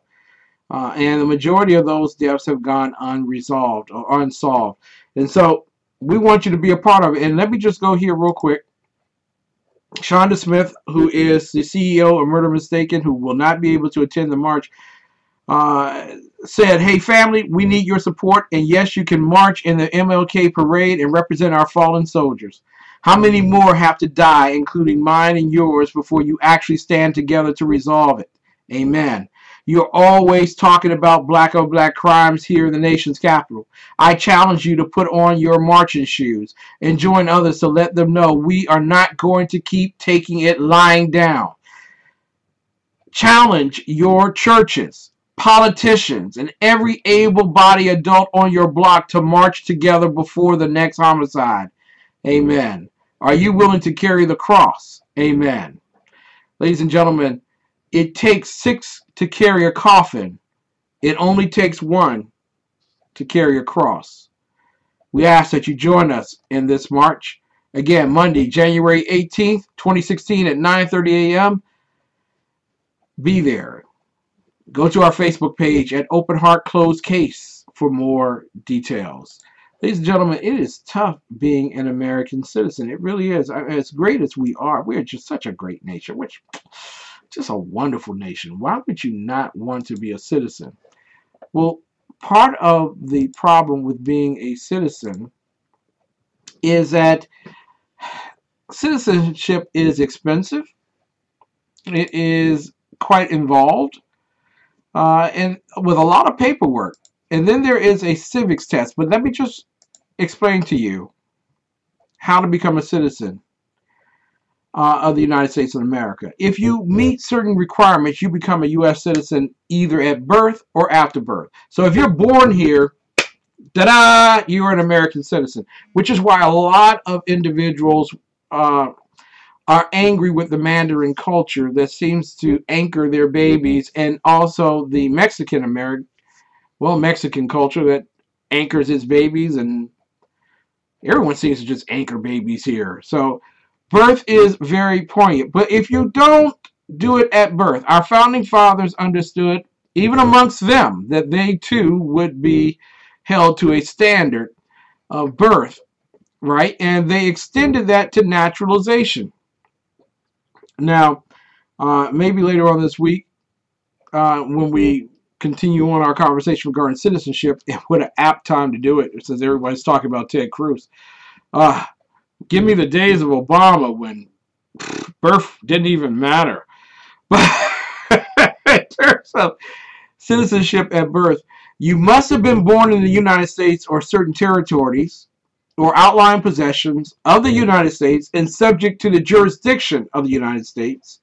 And the majority of those deaths have gone unresolved or unsolved. And so we want you to be a part of it. And let me just go here real quick. Shonda Smith, who is the CEO of Murder Mistaken, who will not be able to attend the march, said, hey, family, we need your support. And yes, you can march in the MLK parade and represent our fallen soldiers. How many more have to die, including mine and yours, before you actually stand together to resolve it? Amen. You're always talking about black on black crimes here in the nation's capital. I challenge you to put on your marching shoes and join others to let them know we are not going to keep taking it lying down. Challenge your churches, politicians, and every able-bodied adult on your block to march together before the next homicide. Amen. Are you willing to carry the cross? Amen. Ladies and gentlemen, it takes 6 to carry a coffin. It only takes 1 to carry a cross. We ask that you join us in this march. Again, Monday, January 18th, 2016 at 9:30 a.m. Be there. Go to our Facebook page at Open Heart Closed Case for more details. Ladies and gentlemen, it is tough being an American citizen. It really is. As great as we are just such a great nation, which just a wonderful nation. Why would you not want to be a citizen? Well, part of the problem with being a citizen is that citizenship is expensive. It is quite involved and with a lot of paperwork. And then there is a civics test. But let me just explain to you how to become a citizen of the United States of America. If you meet certain requirements, you become a U.S. citizen either at birth or after birth. So if you're born here, ta-da, you're an American citizen, which is why a lot of individuals are angry with the Mandarin culture that seems to anchor their babies, and also the Mexican culture that anchors its babies, and everyone seems to just anchor babies here. So birth is very poignant. But if you don't do it at birth, our founding fathers understood, even amongst them, that they too would be held to a standard of birth right? And they extended that to naturalization. Now, maybe later on this week, when we continue on our conversation regarding citizenship, what an apt time to do it, since everybody's talking about Ted Cruz. Give me the days of Obama when birth didn't even matter. But in terms of citizenship at birth, you must have been born in the United States or certain territories or outlying possessions of the United States and subject to the jurisdiction of the United States,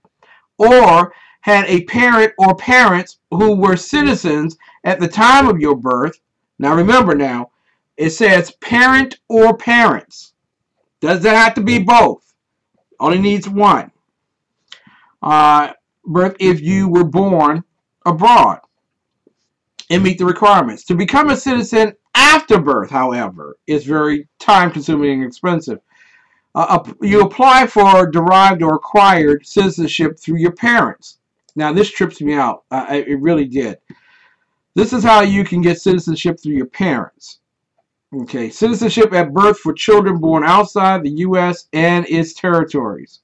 or had a parent or parents who were citizens at the time of your birth. Now remember now, it says parent or parents. Doesn't have to be both. Only needs one. Birth if you were born abroad and meet the requirements. To become a citizen after birth, however, is very time-consuming and expensive. You apply for derived or acquired citizenship through your parents. Now, this trips me out. It really did. This is how you can get citizenship through your parents. Okay, citizenship at birth for children born outside the U.S. and its territories.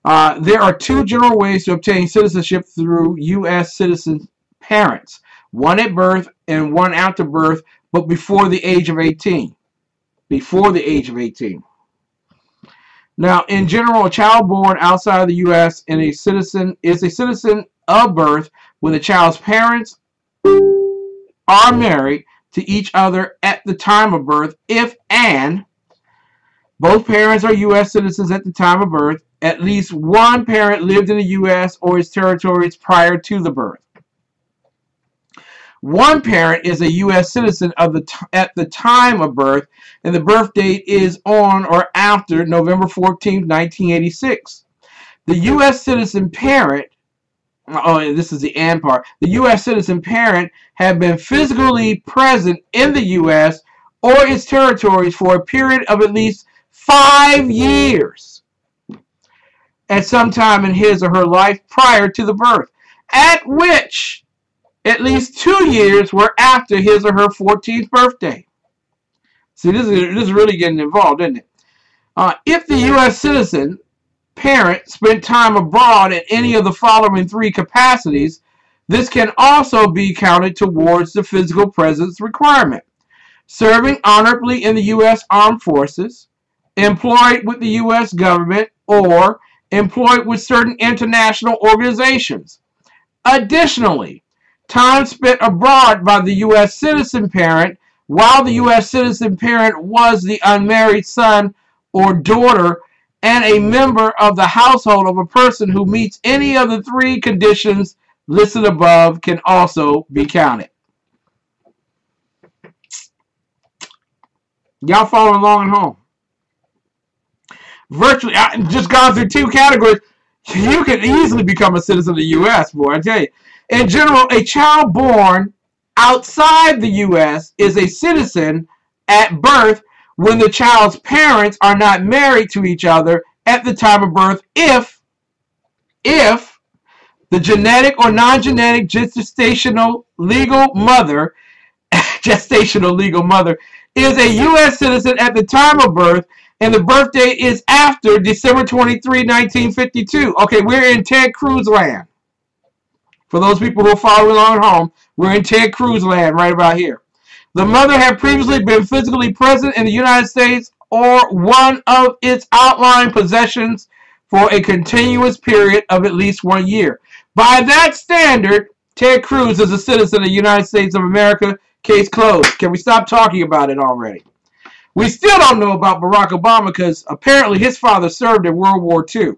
There are two general ways to obtain citizenship through U.S. citizen parents. One at birth and one after birth, but before the age of 18. Before the age of 18. Now, in general, a child born outside of the U.S. and is a citizen of birth when the child's parents are married to each other at the time of birth, if and both parents are U.S. citizens at the time of birth, at least one parent lived in the U.S. or its territories prior to the birth. One parent is a U.S. citizen at the time of birth, and the birth date is on or after November 14, 1986. The U.S. citizen parent, and this is the and part, the U.S. citizen parent have been physically present in the U.S. or its territories for a period of at least 5 years at some time in his or her life prior to the birth, at which at least 2 years were after his or her 14th birthday. See, this is really getting involved, isn't it? If the U.S. citizen parent spent time abroad in any of the following three capacities, this can also be counted towards the physical presence requirement. Serving honorably in the U.S. Armed Forces, employed with the U.S. government, or employed with certain international organizations. Additionally, time spent abroad by the U.S. citizen parent while the U.S. citizen parent was the unmarried son or daughter and a member of the household of a person who meets any of the three conditions listed above can also be counted. Y'all following along at home? Virtually, I just gone through two categories. You can easily become a citizen of the U.S., boy, I tell you. In general, a child born outside the U.S. is a citizen at birth when the child's parents are not married to each other at the time of birth if the genetic or non-genetic gestational legal mother is a U.S. citizen at the time of birth and the birth date is after December 23, 1952. Okay, we're in Ted Cruz land. For those people who are following along at home, we're in Ted Cruz land right about here. The mother had previously been physically present in the United States or one of its outlying possessions for a continuous period of at least 1 year. By that standard, Ted Cruz is a citizen of the United States of America. Case closed. Can we stop talking about it already? We still don't know about Barack Obama because apparently his father served in World War II.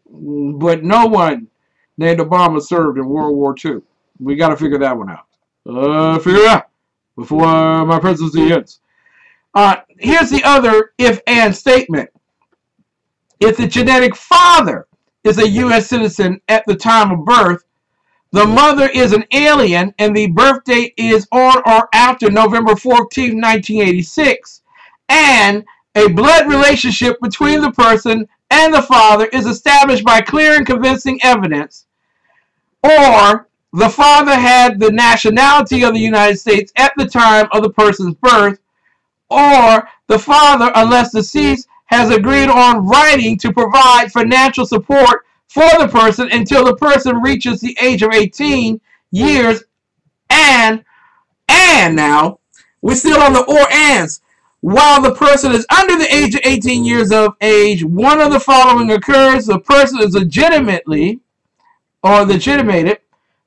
But no one named Obama served in World War II. We got to figure that one out. Figure it out before my presidency ends. Here's the other if-and statement. If the genetic father is a U.S. citizen at the time of birth, the mother is an alien and the birth date is on or after November 14, 1986, and a blood relationship between the person and the father is established by clear and convincing evidence, or the father had the nationality of the United States at the time of the person's birth, or the father, unless deceased, has agreed on writing to provide financial support for the person until the person reaches the age of 18 years. And now, we're still on the or ands. While the person is under the age of 18 years of age, one of the following occurs. The person is legitimated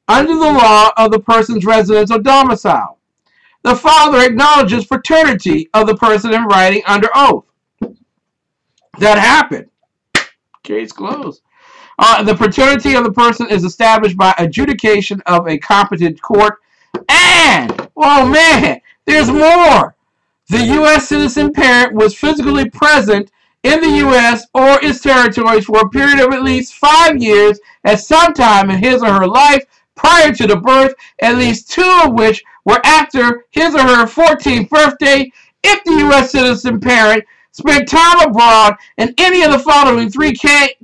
under the law of the person's residence or domicile. The father acknowledges paternity of the person in writing under oath. That happened. Case closed. The paternity of the person is established by adjudication of a competent court. And, oh man, there's more. The U.S. citizen parent was physically present in the U.S. or its territories for a period of at least 5 years at some time in his or her life prior to the birth, at least 2 of which were after his or her 14th birthday. If the U.S. citizen parent spent time abroad in any of the following 3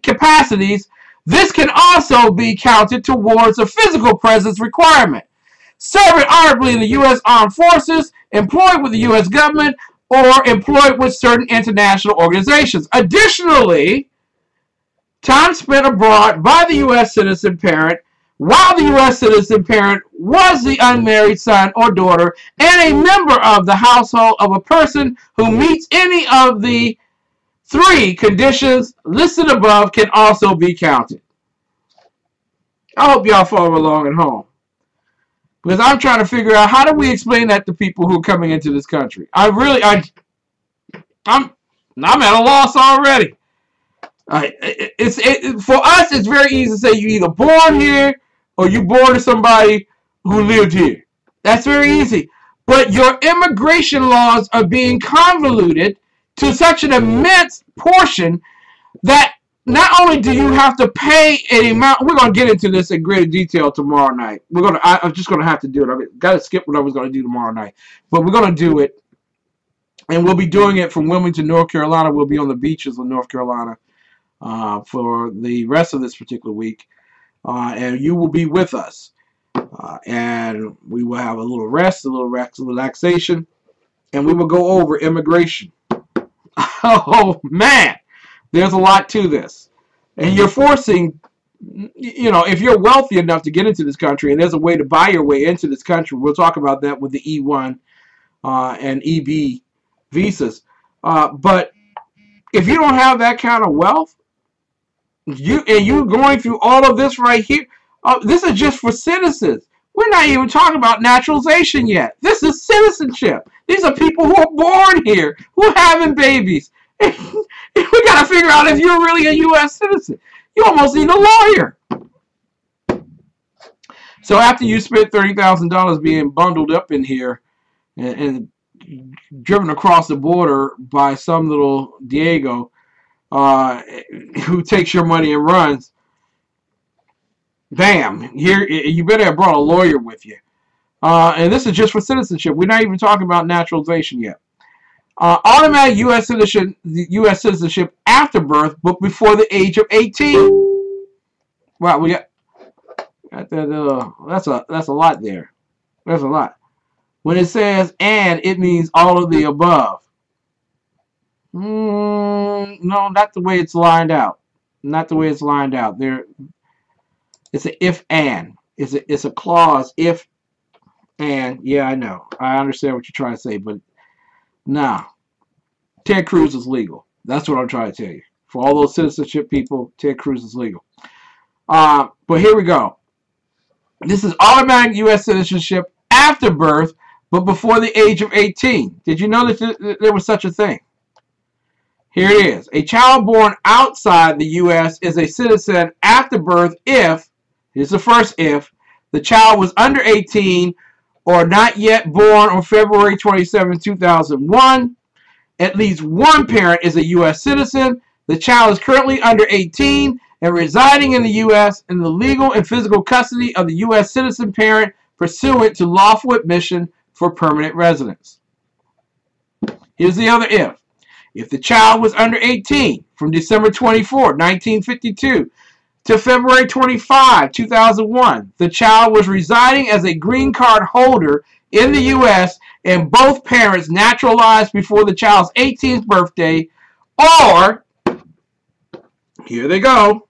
capacities, this can also be counted towards a physical presence requirement. Serving honorably in the U.S. Armed Forces, employed with the U.S. government, or employed with certain international organizations. Additionally, time spent abroad by the U.S. citizen parent while the U.S. citizen parent was the unmarried son or daughter and a member of the household of a person who meets any of the 3 conditions listed above can also be counted. I hope y'all follow along at home, because I'm trying to figure out how do we explain that to people who are coming into this country. I'm at a loss already. For us, it's very easy to say you either born here or you born to somebody who lived here. That's very easy. But your immigration laws are being convoluted to such an immense portion that not only do you have to pay an amount, we're going to get into this in greater detail tomorrow night. I'm just going to have to do it. I've got to skip what I was going to do tomorrow night. But we're going to do it. And we'll be doing it from Wilmington, North Carolina. We'll be on the beaches of North Carolina for the rest of this particular week. And you will be with us. And we will have a little rest, a little relaxation. And we will go over immigration. Oh, man. There's a lot to this. And you're forcing, if you're wealthy enough to get into this country, and there's a way to buy your way into this country, we'll talk about that with the E1 and EB visas. But if you don't have that kind of wealth, you're going through all of this right here, this is just for citizens. We're not even talking about naturalization yet. This is citizenship. These are people who are born here, who are having babies. We got to figure out if you're really a U.S. citizen. You almost need a lawyer. So after you spent $30,000 being bundled up in here and driven across the border by some little Diego who takes your money and runs, bam, here you better have brought a lawyer with you. And this is just for citizenship. We're not even talking about naturalization yet. Automatic U.S. citizenship after birth, but before the age of 18. Wow, we got that's a lot there. That's a lot. When it says "and," it means all of the above. No, not the way it's lined out. Not the way it's lined out. It's an if and. It's a clause if and. Yeah, I know. I understand what you're trying to say, but. Nah, Ted Cruz is legal. That's what I'm trying to tell you. For all those citizenship people, Ted Cruz is legal. But here we go. This is automatic U.S. citizenship after birth, but before the age of 18. Did you know that there was such a thing? Here it is. A child born outside the U.S. is a citizen after birth if, here's the first if, the child was under 18 or not yet born on February 27, 2001. At least one parent is a U.S. citizen. The child is currently under 18 and residing in the U.S. in the legal and physical custody of the U.S. citizen parent pursuant to lawful admission for permanent residence. Here's the other if. If the child was under 18 from December 24, 1952 to February 25, 2001, the child was residing as a green card holder in the U.S. and both parents naturalized before the child's 18th birthday, or, here they go,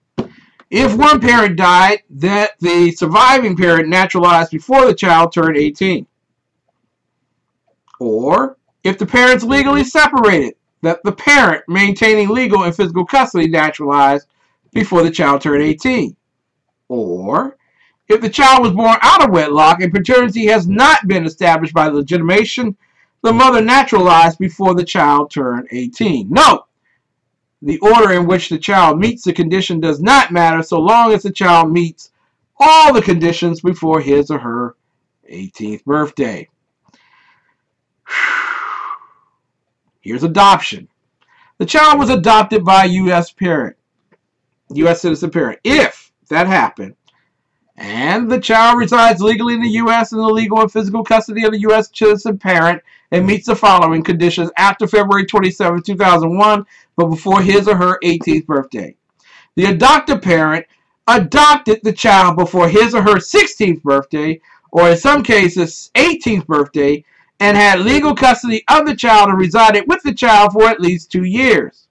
if one parent died, that the surviving parent naturalized before the child turned 18. Or, if the parents legally separated, that the parent maintaining legal and physical custody naturalized before the child turned 18. Or, if the child was born out of wedlock and paternity has not been established by legitimation, the mother naturalized before the child turned 18. Note, the order in which the child meets the condition does not matter so long as the child meets all the conditions before his or her 18th birthday. Here's adoption. The child was adopted by a U.S. parent, U.S. citizen parent. If that happened, and the child resides legally in the U.S. in the legal and physical custody of the U.S. citizen parent and meets the following conditions after February 27, 2001, but before his or her 18th birthday. The adoptive parent adopted the child before his or her 16th birthday, or in some cases 18th birthday, and had legal custody of the child and resided with the child for at least 2 years.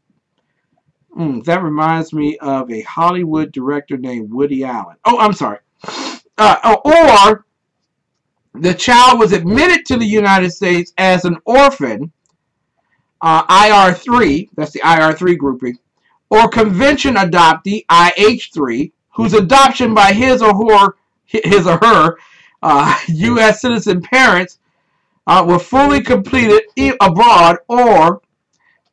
That reminds me of a Hollywood director named Woody Allen. Oh, I'm sorry. Or the child was admitted to the United States as an orphan, IR3, that's the IR3 grouping, or convention adoptee, IH3, whose adoption by his or her U.S. citizen parents were fully completed abroad, or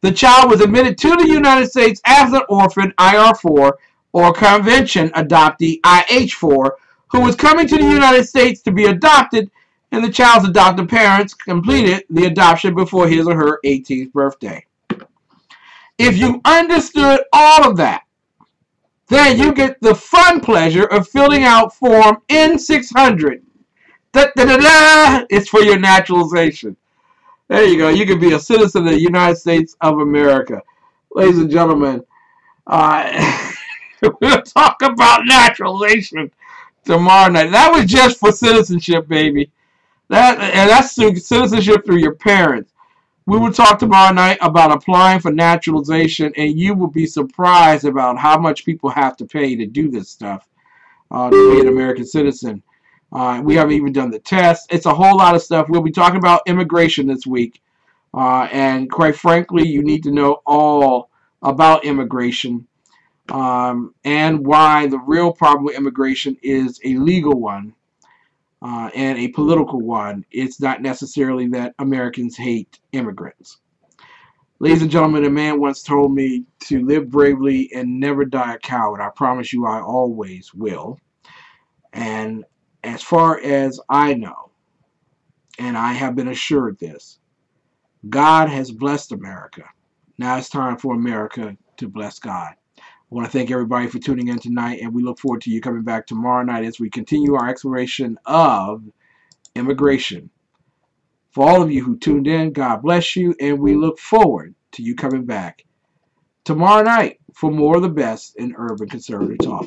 the child was admitted to the United States as an orphan, IR4, or convention adoptee, IH4, who was coming to the United States to be adopted, and the child's adoptive parents completed the adoption before his or her 18th birthday. If you understood all of that, then you get the fun pleasure of filling out Form N600. It's for your naturalization. There you go. You can be a citizen of the United States of America. Ladies and gentlemen, we'll talk about naturalization tomorrow night. That was just for citizenship, baby. That's citizenship through your parents. We will talk tomorrow night about applying for naturalization, and you will be surprised about how much people have to pay to do this stuff, to be an American citizen. We haven't even done the test. It's a whole lot of stuff. We'll be talking about immigration this week. And quite frankly, you need to know all about immigration and why the real problem with immigration is a legal one and a political one. It's not necessarily that Americans hate immigrants. Ladies and gentlemen, a man once told me to live bravely and never die a coward. I promise you I always will. And as far as I know, and I have been assured this, God has blessed America. Now it's time for America to bless God. I want to thank everybody for tuning in tonight, and we look forward to you coming back tomorrow night as we continue our exploration of immigration. For all of you who tuned in, God bless you, and we look forward to you coming back tomorrow night for more of the best in urban conservative talk.